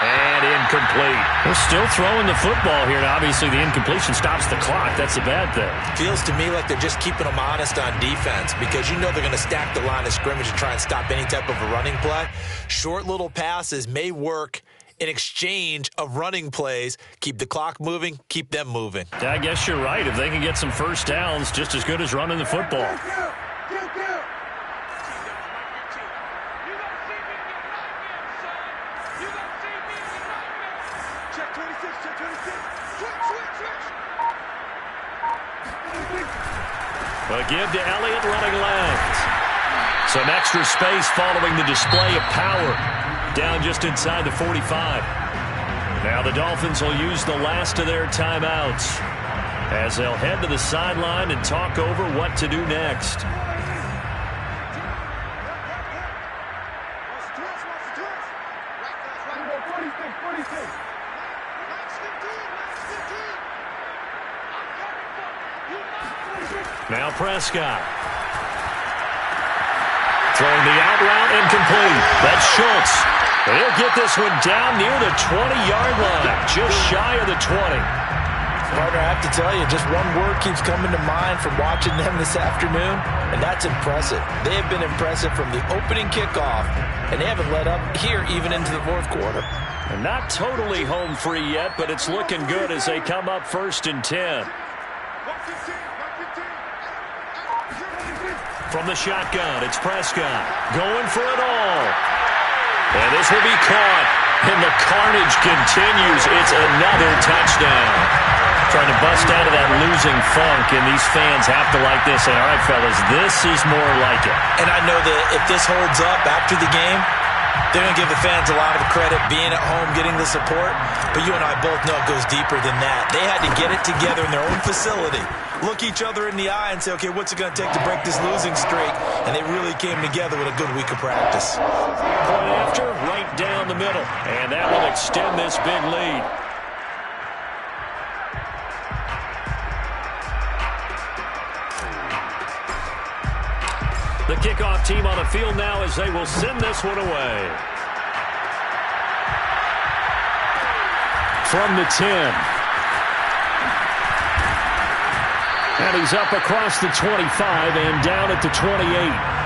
And incomplete. They're still throwing the football here. Now, obviously, the incompletion stops the clock. That's the bad thing. Feels to me like they're just keeping them honest on defense because you know they're going to stack the line of scrimmage and try and stop any type of a running play. Short little passes may work in exchange of running plays. Keep the clock moving, keep them moving. I guess you're right. If they can get some first downs, just as good as running the football. A give to Elliott running left. Some extra space following the display of power. Down just inside the 45. Now the Dolphins will use the last of their timeouts as they'll head to the sideline and talk over what to do next. Now Prescott. Throwing the out route incomplete. That's Schultz. He'll get this one down near the 20-yard line. Just shy of the 20. Partner, I have to tell you, just one word keeps coming to mind from watching them this afternoon, and that's impressive. They have been impressive from the opening kickoff, and they haven't let up here even into the fourth quarter. And not totally home free yet, but it's looking good as they come up 1st and 10. From the shotgun, it's Prescott going for it all. And this will be caught. And the carnage continues. It's another touchdown. Trying to bust out of that losing funk, and these fans have to like this. And all right, fellas, this is more like it. And I know that if this holds up after the game, they're going to give the fans a lot of credit being at home, getting the support. But you and I both know it goes deeper than that. They had to get it together in their own facility, look each other in the eye and say, okay, what's it going to take to break this losing streak? And they really came together with a good week of practice. Point after, right down the middle. And that will extend this big lead. The kickoff team on the field now as they will send this one away. From the 10. And he's up across the 25 and down at the 28.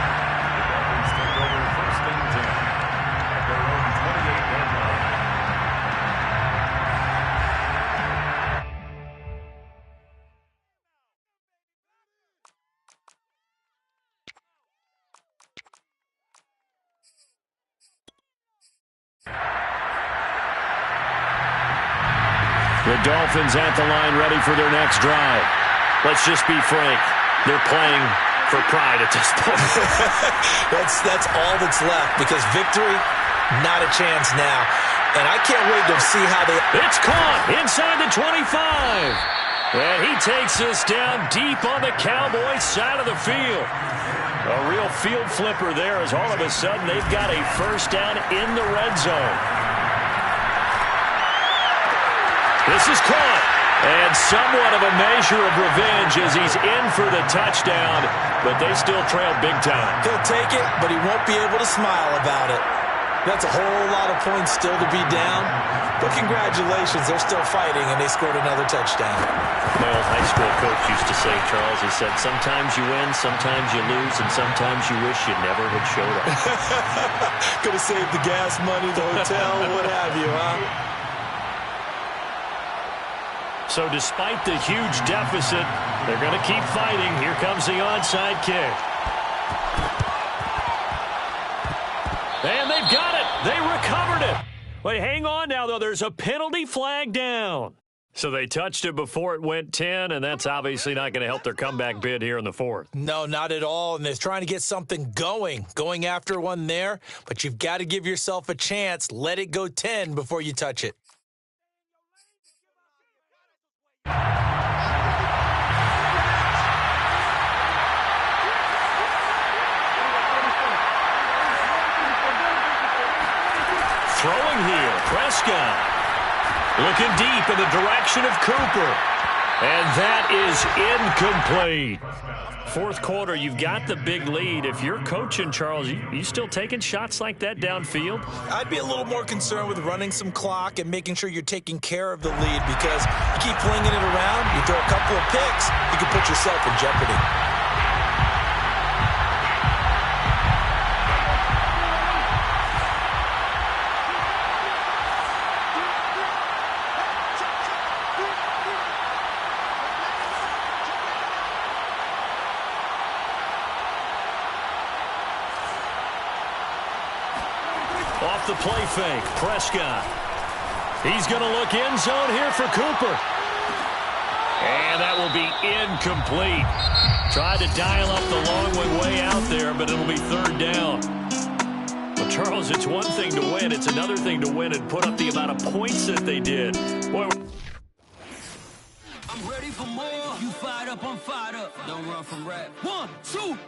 The Dolphins at the line ready for their next drive. Let's just be frank. They're playing for pride at this point. That's all that's left because victory, not a chance now. And I can't wait to see how they... It's caught inside the 25. And he takes this down deep on the Cowboys side of the field. A real field flipper there as all of a sudden they've got a first down in the red zone. This is caught, and somewhat of a measure of revenge as he's in for the touchdown, but they still trail big time. He'll take it, but he won't be able to smile about it. That's a whole lot of points still to be down, but congratulations, they're still fighting, and they scored another touchdown. My old high school coach used to say, Charles, he said, sometimes you win, sometimes you lose, and sometimes you wish you never had showed up. Could have saved the gas money, the hotel, what have you, huh? So despite the huge deficit, they're going to keep fighting. Here comes the onside kick. And they've got it. They recovered it. Wait, hang on now, though. There's a penalty flag down. So they touched it before it went 10, and that's obviously not going to help their comeback bid here in the fourth. No, not at all. And they're trying to get something going after one there. But you've got to give yourself a chance. Let it go 10 before you touch it. Throwing here, Prescott. Looking deep in the direction of Cooper. And that is incomplete. Fourth quarter, you've got the big lead. If you're coaching, Charles, you still taking shots like that downfield? I'd be a little more concerned with running some clock and making sure you're taking care of the lead, because you keep flinging it around, you throw a couple of picks, you can put yourself in jeopardy. Off the play fake, Prescott. He's going to look end zone here for Cooper. And that will be incomplete. Tried to dial up the long way out there, but it'll be third down. Well, Charles, it's one thing to win. It's another thing to win and put up the amount of points that they did. Boy, I'm ready for more. You fired up, I'm fired up. Don't run from rap. 1, 2, 3.